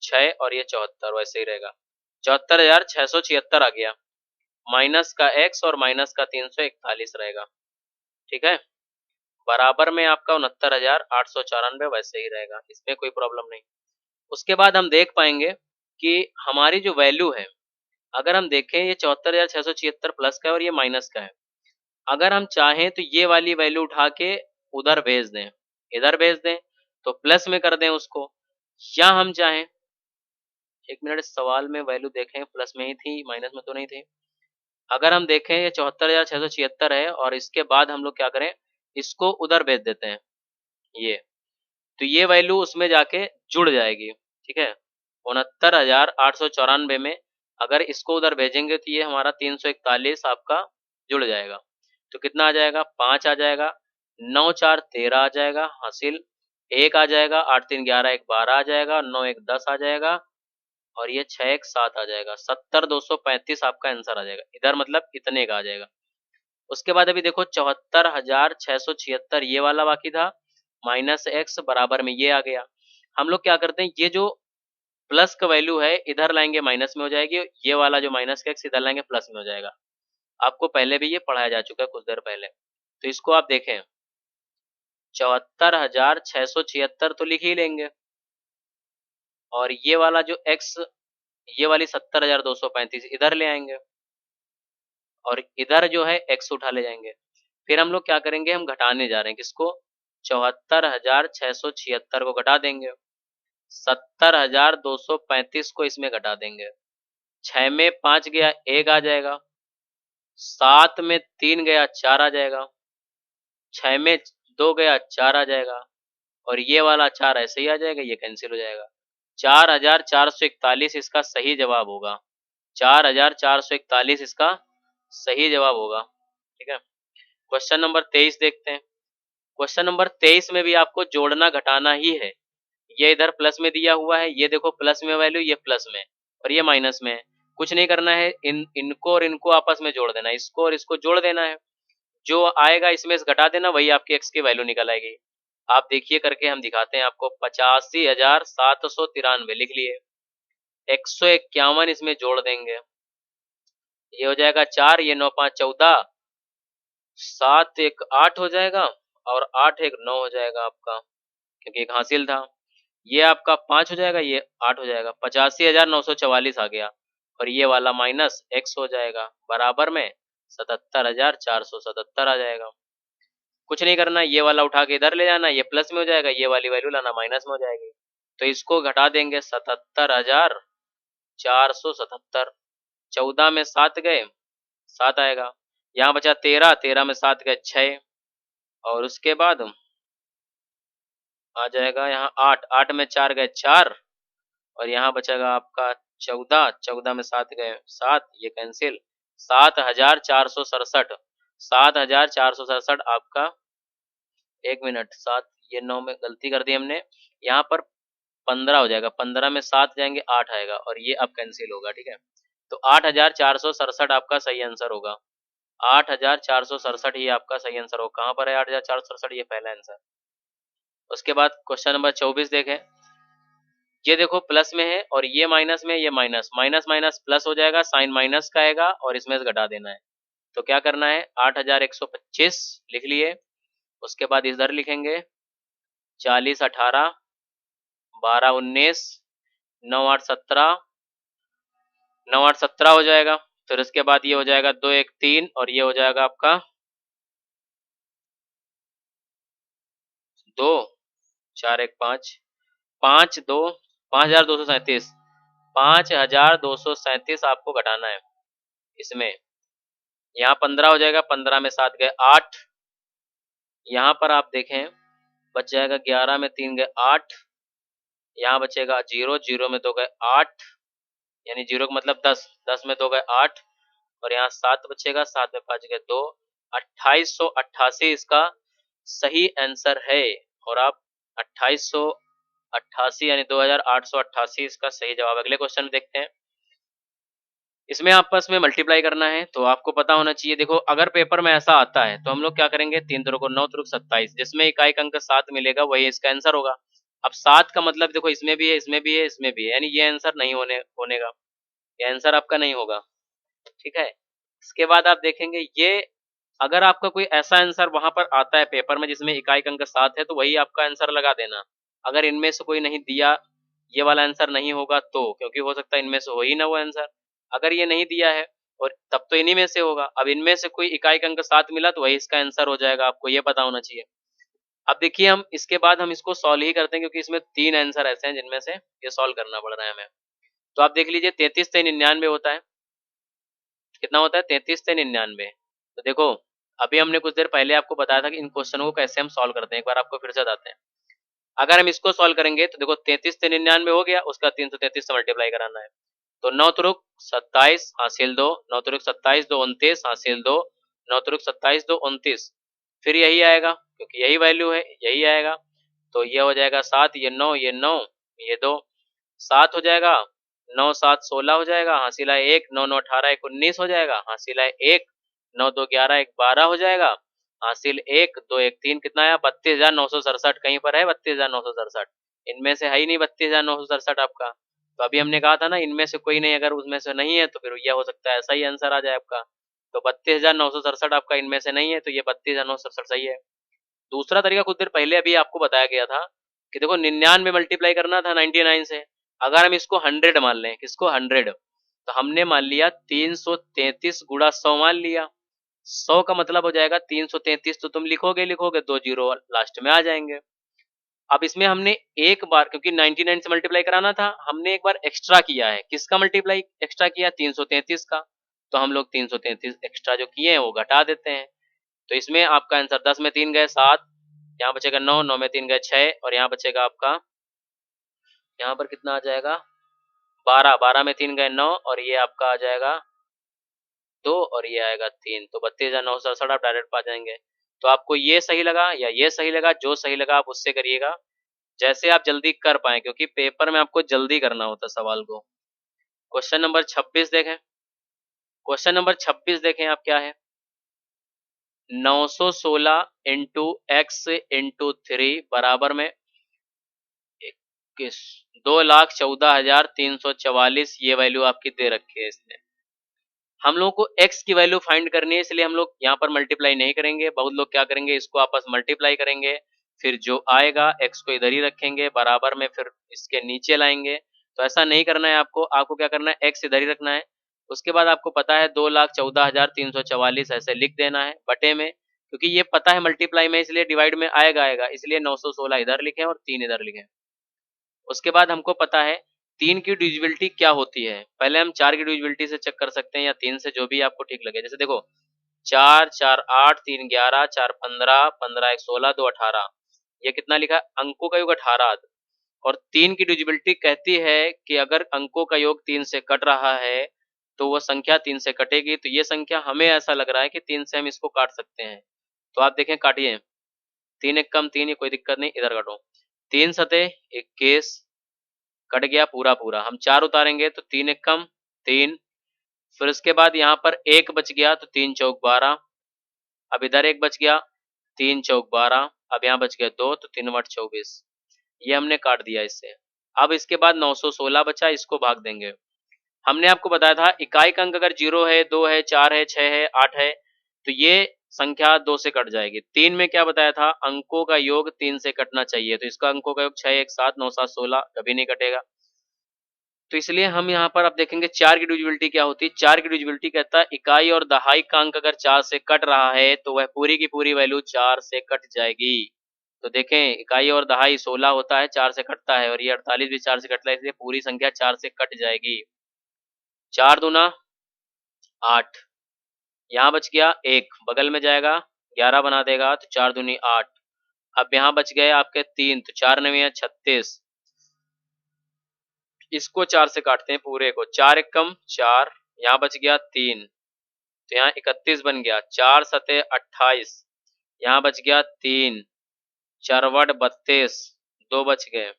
6 और ये 74, वैसे ही रहेगा 74,676 आ गया। माइनस का x और माइनस का 341 रहेगा। ठीक है, बराबर में आपका 69,894 वैसे ही रहेगा, इसमें कोई प्रॉब्लम नहीं। उसके बाद हम देख पाएंगे कि हमारी जो वैल्यू है, अगर हम देखें ये 74,676 प्लस का है और ये माइनस का है। अगर हम चाहें तो ये वाली वैल्यू उठा के उधर भेज दें, इधर भेज दें तो प्लस में कर दें उसको, या हम चाहें, एक मिनट सवाल में वैल्यू देखें, प्लस में ही थी माइनस में तो नहीं थी। अगर हम देखें ये 74,676 है और इसके बाद हम लोग क्या करें, इसको उधर भेज देते हैं ये, तो ये वैल्यू उसमें जाके जुड़ जाएगी, ठीक है। 69,894 में अगर इसको उधर भेजेंगे तो ये हमारा 341 आपका जुड़ जाएगा। तो कितना आ जाएगा, 5 आ जाएगा, 9 4 13 आ जाएगा हासिल, 1 आ जाएगा, 8 3 11 1 12 आ जाएगा, 9 1 10 आ जाएगा, और ये 6 1 7 आ जाएगा। 70,235 आपका आंसर आ जाएगा इधर, मतलब इतने का आ जाएगा। उसके बाद अभी देखो 74,676 ये वाला बाकी था, माइनस एक्स बराबर में ये आ गया। हम लोग क्या करते हैं, ये जो प्लस का वैल्यू है इधर लाएंगे माइनस में हो जाएगी, ये वाला जो माइनस का एक्स इधर लाएंगे प्लस में हो जाएगा। आपको पहले भी ये पढ़ाया जा चुका है कुछ देर पहले। तो इसको आप देखें, 74,676 तो लिख ही लेंगे, और ये वाला जो एक्स, ये वाली 70,235 इधर ले आएंगे, और इधर जो है एक्स उठा ले जाएंगे। फिर हम लोग क्या करेंगे, हम घटाने जा रहे हैं किसको, 74,676 को घटा देंगे, 70,235 को इसमें घटा देंगे, 6 में 5 गया 1 आ जाएगा, 7 में 3 गया 4 आ जाएगा, 6 में 2 गया 4 आ जाएगा, और ये वाला 4 ऐसे ही आ जाएगा, ये कैंसिल हो जाएगा। 4,441 इसका सही जवाब होगा, 4,441 इसका सही जवाब होगा, ठीक है। क्वेश्चन नंबर 23 देखते हैं। क्वेश्चन नंबर 23 में भी आपको जोड़ना घटाना ही है। ये इधर प्लस में दिया हुआ है, ये देखो प्लस में वैल्यू, ये प्लस में, और ये माइनस में है। कुछ नहीं करना है, इनको और इनको आपस में जोड़ देना है, इसको और इसको जोड़ देना है, जो आएगा इसमें से घटा देना, वही आपकी एक्स की वैल्यू निकल आएगी। आप देखिए करके हम दिखाते हैं आपको। 85,793 लिख लिए, 151 इसमें जोड़ देंगे, ये हो जाएगा 4, ये 9 5 14, 7 1 8 हो जाएगा, और 8 1 9 हो जाएगा आपका, क्योंकि एक हासिल था। ये आपका 5 हो जाएगा, ये 8 हो जाएगा, 85,944 आ गया, और ये वाला माइनस एक्स हो जाएगा, बराबर में 77,477 आ जाएगा। कुछ नहीं करना, ये वाला उठा के इधर ले जाना, ये प्लस में हो जाएगा, ये वाली वैल्यू लाना माइनस में हो जाएगी। तो इसको घटा देंगे, 77,477, 14 में 7 गए 7 आएगा, यहाँ बचा 13, 13 में 7 गए 6, और उसके बाद आ जाएगा यहाँ 8, 8 में 4 गए 4, और यहाँ बचेगा आपका 14, 14 में 7 गए 7, ये कैंसिल, 7,467, 7,467 आपका, 1 मिनट, 7 ये 9 में गलती कर दी हमने, यहाँ पर 15 हो जाएगा, 15 में 7 जाएंगे 8 आएगा, और ये अब कैंसिल होगा, ठीक है। तो 8,467 आपका सही आंसर होगा, 8,467 ही आपका सही आंसर होगा। कहाँ पर है 8,467, ये पहला आंसर। उसके बाद क्वेश्चन नंबर 24 देखें। ये देखो प्लस में है, और ये माइनस में, ये माइनस, माइनस माइनस प्लस हो जाएगा, साइन माइनस का आएगा, और इसमें से घटा देना है। तो क्या करना है, 8,125 लिख लिए, उसके बाद इधर लिखेंगे 40 18, 12 19, 9 8 17, 9 8 17 हो जाएगा। फिर उसके बाद ये हो जाएगा 2 1 3, और ये हो जाएगा आपका 2 4 1 5, 5 2, 5,237, 5,237 आपको घटाना है इसमें। यहाँ 15 हो जाएगा, 15 में 7 गए 8, यहाँ पर आप देखें बच जाएगा 11 में 3 गए 8, यहाँ बचेगा 0, 0 में 2 गए 8, यानी 0 का मतलब 10, 10 में 2 गए 8, और यहाँ 7 बचेगा, 7 में 5 गए 2, 2888 इसका सही आंसर है। और आप 2888 यानी 2,888 इसका सही जवाब। अगले क्वेश्चन में देखते हैं। इसमें आपस में मल्टीप्लाई करना है, तो आपको पता होना चाहिए। देखो अगर पेपर में ऐसा आता है तो हम लोग क्या करेंगे, 3 3 को 9 3 27, जिसमें इकाई अंक 7 मिलेगा वही इसका आंसर होगा। अब 7 का मतलब देखो इसमें भी है, इसमें भी है, इसमें भी है, यानी ये आंसर नहीं होने का, ये आंसर आपका नहीं होगा, ठीक है। इसके बाद आप देखेंगे, ये अगर आपका कोई ऐसा आंसर वहां पर आता है पेपर में जिसमें इकाई अंक 7 है, तो वही आपका आंसर लगा देना। अगर इनमें से कोई नहीं दिया, ये वाला आंसर नहीं होगा, तो क्योंकि हो सकता है इनमें से हो ही ना वो आंसर। अगर ये नहीं दिया है और तब तो इन्हीं में से होगा। अब इनमें से कोई इकाई अंक 7 मिला तो वही इसका आंसर हो जाएगा, आपको ये पता होना चाहिए। अब देखिए हम इसके बाद हम इसको सॉल्व ही करते हैं, क्योंकि इसमें 3 आंसर ऐसे हैं जिनमें से ये सॉल्व करना पड़ रहा है हमें। तो आप देख लीजिए 33 से 99 होता है, कितना होता है 33 से 99। तो देखो अभी हमने कुछ देर पहले आपको बताया था कि इन क्वेश्चनों को कैसे हम सॉल्व करते हैं, एक बार आपको फिर से बताते हैं। अगर हम इसको सॉल्व करेंगे तो देखो 33 से 99 हो गया, उसका 333 से मल्टीप्लाई कराना है। तो 9 तुरुक 27 हासिल 2, 9 तुरुक 27 2 29 हासिल 2, 9 तुरुक 27 2 29, फिर यही आएगा क्योंकि यही वैल्यू है, यही आएगा। तो ये हो जाएगा 7, ये 9, ये 9, ये 2, 7 हो जाएगा, 9 7 16 हो जाएगा, हासिल है 1, 9 9 18 1 19 हो जाएगा, हासिल है 1, 9 2 11 1 12 हो जाएगा, हासिल 1 2 1 3, कितना आया 32,967। कहीं पर है 32,967? इनमें से है ही नहीं 32,967 आपका। तो अभी हमने कहा था ना इनमें से कोई नहीं, अगर उसमें से नहीं है तो फिर यह हो सकता है ऐसा ही आंसर आ जाए आपका। तो 32,967 आपका इनमें से नहीं है, तो ये 32,967 सही है। दूसरा तरीका कुछ देर पहले अभी आपको बताया गया था कि देखो 99 मल्टीप्लाई करना था 99 से, अगर हम इसको 100 मान लें, किसको 100, तो हमने मान लिया 333 गुणा 100 मान लिया। 100 का मतलब हो जाएगा 333, तो तुम लिखोगे लिखोगे 2 जीरो लास्ट में आ जाएंगे। अब इसमें हमने एक बार, क्योंकि 99 से मल्टीप्लाई कराना था, हमने एक बार एक्स्ट्रा किया है। किसका मल्टीप्लाई एक्स्ट्रा किया? 333 का। तो हम लोग 333 एक्स्ट्रा जो किए हैं वो घटा देते हैं। तो इसमें आपका आंसर 10 में 3 गए 7, यहाँ बचेगा 9, 9 में 3 गए 6, और यहाँ बचेगा आपका, यहाँ पर कितना आ जाएगा 12, 12 में 3 गए 9, और ये आपका आ जाएगा 2, और ये आएगा 3। तो 32,967 आप डायरेक्ट पा जाएंगे। तो आपको ये सही लगा या ये सही लगा, जो सही लगा आप उससे करिएगा, जैसे आप जल्दी कर पाए, क्योंकि पेपर में आपको जल्दी करना होता है सवाल को। क्वेश्चन नंबर 26 देखें। क्वेश्चन नंबर 26 देखें आप, क्या है? 916 इंटू एक्स इंटू 3 बराबर में 2,14,344, ये वैल्यू आपकी दे रखी है इसने। हम लोगों को x की वैल्यू फाइंड करनी है, इसलिए हम लोग यहाँ पर मल्टीप्लाई नहीं करेंगे। बहुत लोग क्या करेंगे, इसको आपस मल्टीप्लाई करेंगे, फिर जो आएगा x को इधर ही रखेंगे बराबर में, फिर इसके नीचे लाएंगे। तो ऐसा नहीं करना है आपको। आपको क्या करना है, x इधर ही रखना है। उसके बाद आपको पता है 2,14,344 ऐसे लिख देना है बटे में, क्योंकि ये पता है मल्टीप्लाई में, इसलिए डिवाइड में आएगा, इसलिए 916 इधर लिखे और 3 इधर लिखे। उसके बाद हमको पता है 3 की डिविजिबिलिटी क्या होती है। पहले हम 4 की डिविजिबिलिटी से चेक कर सकते हैं, या 3 से, जो भी आपको ठीक लगे। जैसे देखो 4 4 8 3 11 4 15 15 1 16 2 18, ये कितना लिखा है, अंकों का योग 18। और 3 की डिविजिबिलिटी कहती है कि अगर अंकों का योग 3 से कट रहा है तो वो संख्या 3 से कटेगी। तो ये संख्या हमें ऐसा लग रहा है कि 3 से हम इसको काट सकते हैं। तो आप देखें, काटिए, 3 एक कम 3, ये कोई दिक्कत नहीं, इधर काटो। 3 सते 21, कट गया पूरा पूरा। हम 4 उतारेंगे तो 3 एक कम 3, फिर उसके बाद यहाँ पर 1 बच गया तो 3 चौक 12, अब इधर 1 बच गया 3 चौक 12, अब यहाँ बच गया 2 तो 3 वट 24, ये हमने काट दिया इससे। अब इसके बाद 916 बचा, इसको भाग देंगे। हमने आपको बताया था इकाई का अंक अगर 0 है 2 है 4 है 6 है 8 है तो ये संख्या 2 से कट जाएगी। 3 में क्या बताया था, अंकों का योग 3 से कटना चाहिए, तो इसका अंकों का योग 6 1 7 9 7 16, कभी नहीं कटेगा। तो इसलिए हम यहाँ पर अब देखेंगे 4 की डिविजिबिलिटी क्या होती है। 4 की डिविजिबिलिटी कहता है इकाई और दहाई का अंक अगर 4 से कट रहा है तो वह पूरी की पूरी वैल्यू 4 से कट जाएगी। तो देखें, इकाई और दहाई 16 होता है, 4 से कटता है, और ये 48 भी 4 से कटता है, इसलिए पूरी संख्या 4 से कट जाएगी। 4 दूना 8, यहाँ बच गया 1, बगल में जाएगा 11 बना देगा, तो 4 दूनी 8। अब यहाँ बच गए आपके 3, तो 4 9 36, इसको 4 से काटते हैं पूरे को, 4 एक कम 4, यहाँ बच गया 3, तो यहाँ 31 बन गया, 4 सते 28, यहाँ बच गया 3, 4 वट 32, 2 बच गए,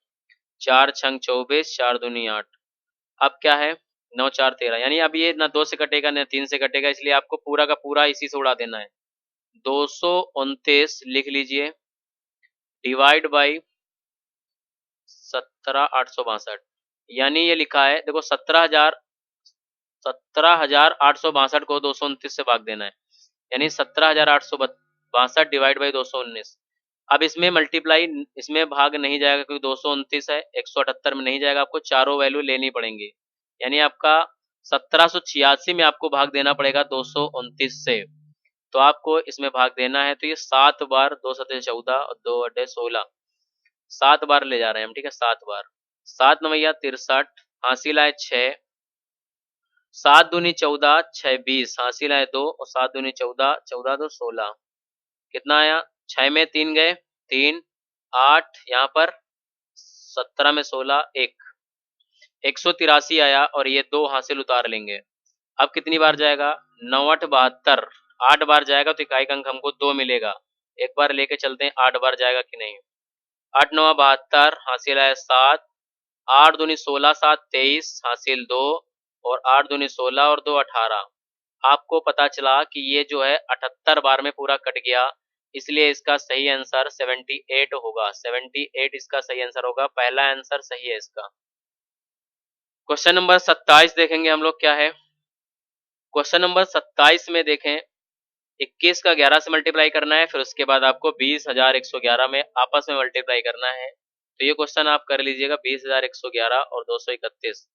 4 छंग 24, 4 दूनी 8। अब क्या है, 9 4 13, यानी अब ये ना 2 से कटेगा ना 3 से कटेगा, इसलिए आपको पूरा का पूरा इसी से उड़ा देना है। 229 लिख लीजिए, डिवाइड बाई 17,862, यानी ये लिखा है, देखो 17,862 को 229 से भाग देना है, यानी 17,862 डिवाइड बाई 219। अब इसमें मल्टीप्लाई, इसमें भाग नहीं जाएगा क्योंकि 229 है, 178 में नहीं जाएगा, आपको चारों वैल्यू लेनी पड़ेंगी, यानी आपका 1786 में आपको भाग देना पड़ेगा 229 से। तो आपको इसमें भाग देना है, तो ये 7 बार, 2 सते 14 और 2 अड्डे 16, 7 बार ले जा रहे हैं हम, ठीक है, 7 बार। 7 नवैया 63, हासिल आए 6, 7 दूनी 14, 6 20, हासिल आए 2, और 7 दूनी 14, 14 2 16, कितना आया, 6 में 3 गए 3, 8 यहाँ पर 17 में 16 1, 183 आया और ये 2 हासिल उतार लेंगे। अब कितनी बार जाएगा? 9 8 72, 8 बार जाएगा तो इकाई का अंक हमको 2 मिलेगा। एक बार लेके चलते हैं 8 बार जाएगा कि नहीं। 8 9 72 हासिल है 7, 8 दूनी 16 7 23 हासिल 2 और 8 दूनी 16 और 2 18। आपको पता चला कि ये जो है 78 बार में पूरा कट गया, इसलिए इसका सही आंसर 78 होगा। 78 इसका सही आंसर होगा, पहला आंसर सही है इसका। क्वेश्चन नंबर 27 देखेंगे हम लोग क्या है। क्वेश्चन नंबर 27 में देखें, 21 का 11 से मल्टीप्लाई करना है, फिर उसके बाद आपको 20,111 में आपस में मल्टीप्लाई करना है। तो ये क्वेश्चन आप कर लीजिएगा, 20,111 और 231।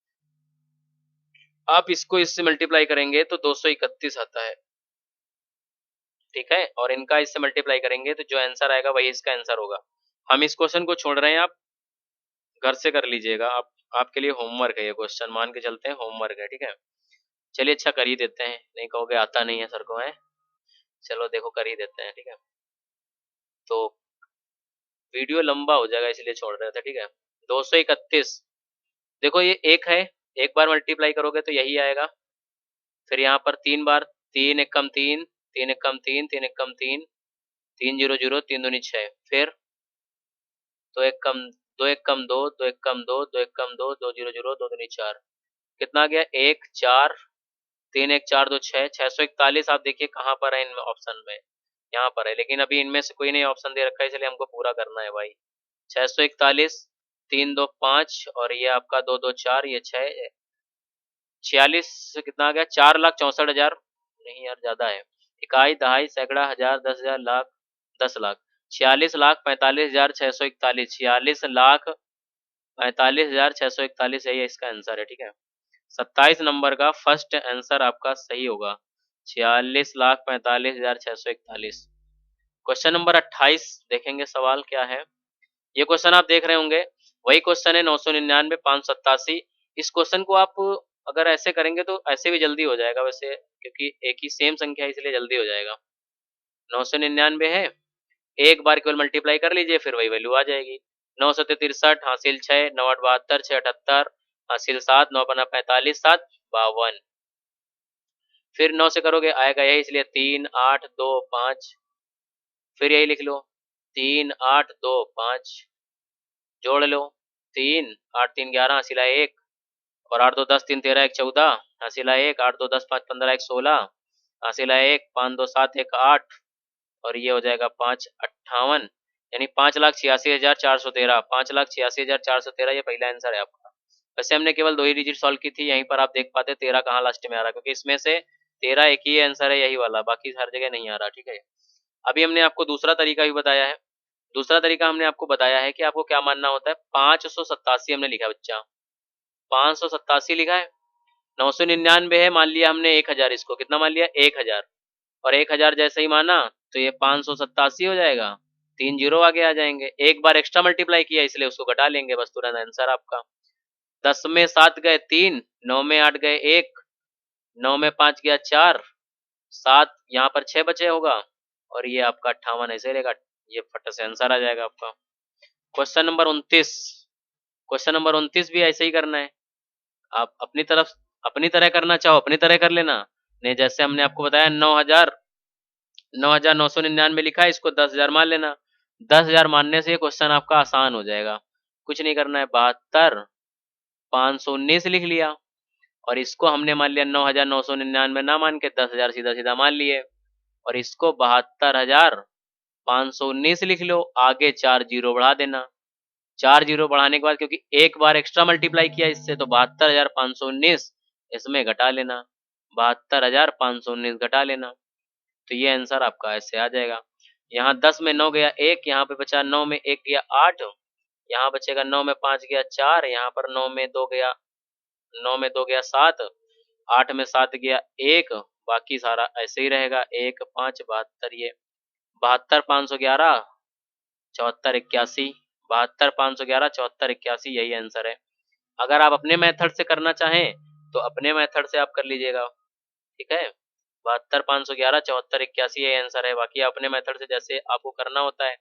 आप इसको इससे मल्टीप्लाई करेंगे तो 231 आता है, ठीक है, और इनका इससे मल्टीप्लाई करेंगे तो जो आंसर आएगा वही इसका आंसर होगा। हम इस क्वेश्चन को छोड़ रहे हैं, आप घर से कर लीजिएगा। आप आपके लिए होमवर्क है ये क्वेश्चन, मान के चलते हैं होमवर्क है, ठीक है। चलिए अच्छा कर ही देते हैं, नहीं कहोगे आता नहीं है सर को, है। चलो देखो कर ही देते हैं, ठीक है। तो वीडियो लंबा हो जाएगा इसलिए छोड़ रहे थे, ठीक है। 231, देखो ये एक है, एक बार मल्टीप्लाई करोगे तो यही आएगा। फिर यहाँ पर 3 बार, 3 एक कम 3, 3 एक कम 3, 3 एक कम 3, 3 0 0, 3 दूनी 6, फिर 2 एक कम 2 एक कम 2, 2 एक कम 2, 2 एक कम 2, 2 0 0, 2 दूनी 4, कितना आ गया 1 4, 3 1 4 2 6, 641। आप देखिए कहाँ पर है इनमें ऑप्शन में, यहाँ पर है, लेकिन अभी इनमें से कोई नहीं ऑप्शन दे रखा है, इसलिए हमको पूरा करना है भाई। 641, 3 2 5 और ये आपका 2 2 4, ये 6 46, कितना आ गया 4,64,000, नहीं यार ज्यादा है। इकाई दहाई सैकड़ा हजार 10,000 लाख 10 लाख, 46,45,641, 46,45,641 यही इसका आंसर है, ठीक है। 27 नंबर का फर्स्ट आंसर आपका सही होगा, 46,45,641। क्वेश्चन नंबर 28 देखेंगे, सवाल क्या है। ये क्वेश्चन आप देख रहे होंगे, वही क्वेश्चन है 999 587। इस क्वेश्चन को आप अगर ऐसे करेंगे तो ऐसे भी जल्दी हो जाएगा वैसे, क्योंकि एक ही सेम संख्या है इसलिए जल्दी हो जाएगा। 999 है, एक बार केवल मल्टीप्लाई कर लीजिए फिर वही वैल्यू आ जाएगी। 9 7 63 हासिल 6, 9 8 72, 6 78 हासिल 7, 9 5 45 7 52। फिर 9 से करोगे आएगा यही, इसलिए 3 8 2 5, फिर यही लिख लो 3 8 2 5, जोड़ लो 3 8 3 11 हासिल 1 और 8 2 10 3 13 1 14 हासिल 1, 8 2 10 5 15 1 16 हासिल 1, 5 2 7 1 8 और ये हो जाएगा 5 58, यानी 5,86,413, 5,86,413 ये पहला आंसर है आपका। वैसे हमने केवल 2 ही डिजिट सॉल्व की थी, यहीं पर आप देख पाते 13 कहाँ लास्ट में आ रहा है, क्योंकि इसमें से 13 एक ही आंसर है यही वाला, बाकी हर जगह नहीं आ रहा, ठीक है। अभी हमने आपको दूसरा तरीका भी बताया है। दूसरा तरीका हमने आपको बताया है कि आपको क्या मानना होता है। 587 हमने लिखा बच्चा, 587 लिखा है। 999 है, मान लिया हमने 1000, इसको कितना मान लिया 1000, और 1000 जैसे ही माना तो ये 587 हो जाएगा, 3 जीरो आगे आ जाएंगे। एक बार एक्स्ट्रा मल्टीप्लाई किया इसलिए उसको घटा लेंगे, बस तुरंत आंसर आपका। 10 में 7 गए 3, 9 में 8 गए 1, 9 में 5 गया 4, 7 यहाँ पर 6 बचे होगा और ये आपका 58 ऐसे रहेगा, ये फट से आंसर आ जाएगा आपका। क्वेश्चन नंबर 29, क्वेश्चन नंबर 29 भी ऐसे ही करना है। आप अपनी तरफ अपनी तरह करना चाहो अपनी तरह कर लेना, नहीं जैसे हमने आपको बताया 9,999 लिखा है, इसको 10,000 मान लेना। 10,000 मानने से ये क्वेश्चन आपका आसान हो जाएगा, कुछ नहीं करना है। 72,519 लिख लिया और इसको हमने मान लिया 9,999 ना मान के 10,000 सीधा सीधा मान लिए, और इसको 72,519 लिख लो, आगे 4 जीरो बढ़ा देना। 4 जीरो बढ़ाने के बाद क्योंकि एक बार एक्स्ट्रा मल्टीप्लाई किया इससे, तो 72,519 इसमें घटा लेना, 72,519 घटा लेना, तो ये आंसर आपका ऐसे आ जाएगा। यहाँ 10 में 9 गया 1, यहाँ पे बचा 9 में 1 गया 8, यहाँ बचेगा 9 में 5 गया 4, यहाँ पर 9 में 2 गया 7, 8 में 7 गया 1, बाकी सारा ऐसे ही रहेगा 1 5 72, ये 72,511 74 81, 72,511 74 81 यही आंसर है। अगर आप अपने मेथड से करना चाहें तो अपने मेथड से आप कर लीजिएगा, ठीक है। 72,511 74 81 यही आंसर है, बाकी अपने मेथड से जैसे आपको करना होता है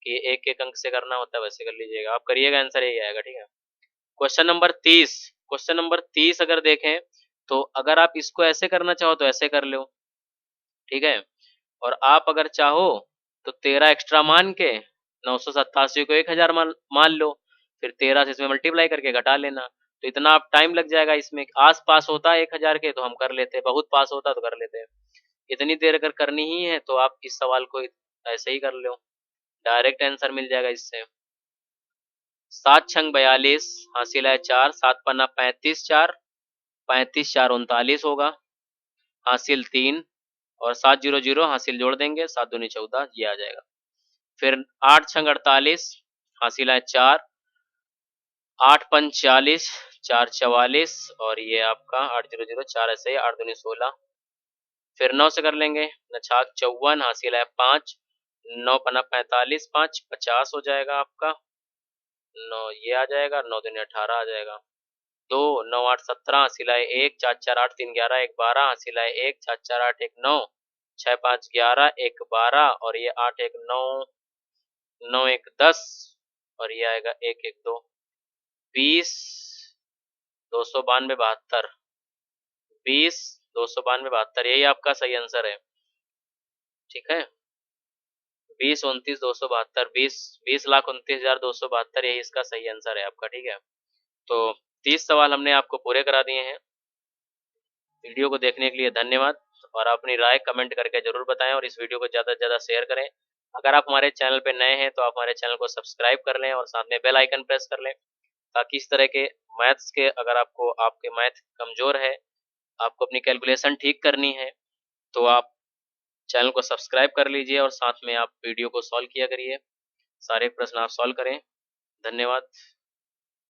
कि एक एक अंक से करना होता है वैसे कर लीजिएगा, आप करिएगा, आंसर यही आएगा। ठीक है। क्वेश्चन नंबर 30 अगर देखें तो अगर आप इसको ऐसे करना चाहो तो ऐसे कर लो। ठीक है। और आप अगर चाहो तो 13 एक्स्ट्रा मान के 987 को 1000 मान लो, फिर 13 से इसमें मल्टीप्लाई करके घटा लेना। तो इतना आप टाइम लग जाएगा इसमें। आस पास होता है 1000 के तो हम कर लेते, बहुत पास होता तो कर लेते। इतनी देर अगर करनी ही है तो आप इस सवाल को ऐसे ही कर लो, डायरेक्ट आंसर मिल जाएगा इससे। 7×42 हासिल है 4, 7×5 35, 4 35 4 39 होगा, हासिल 3 और 700 हासिल जोड़ देंगे, 7 दूनी 14, ये आ जाएगा। फिर 8×48 हासिल है 4, 8×5 40, 4 44 और ये आपका 800 4 ऐसे 8 दूनी 16। फिर 9 से कर लेंगे, 9×54 हासिल है 5, 9×5 45, 5 50 हो जाएगा आपका, 9 ये आ जाएगा, 9 दूनी 18 आ जाएगा। 2 9 8 17 हासिल है 1, 4 4 8 3 11 1 12 हासिल है 1, 4 4 8 1 9, 6 5 11 1 12 और ये 8 1 9, 9 1 10 और ये आएगा 1 1 2, 20 292 72, 20 292 72, यही आपका सही आंसर है। ठीक है। 20 29 272, 20 20 लाख 29 हजार 272, यही इसका सही आंसर है आपका। ठीक है। तो 30 सवाल हमने आपको पूरे करा दिए हैं। वीडियो को देखने के लिए धन्यवाद और अपनी राय कमेंट करके जरूर बताएं और इस वीडियो को ज़्यादा से ज़्यादा शेयर करें। अगर आप हमारे चैनल पे नए हैं तो आप हमारे चैनल को सब्सक्राइब कर लें और साथ में बेल आइकन प्रेस कर लें, ताकि इस तरह के मैथ्स के, अगर आपको आपके मैथ कमज़ोर है, आपको अपनी कैलकुलेशन ठीक करनी है, तो आप चैनल को सब्सक्राइब कर लीजिए और साथ में आप वीडियो को सॉल्व किया करिए, सारे प्रश्न आप सॉल्व करें। धन्यवाद।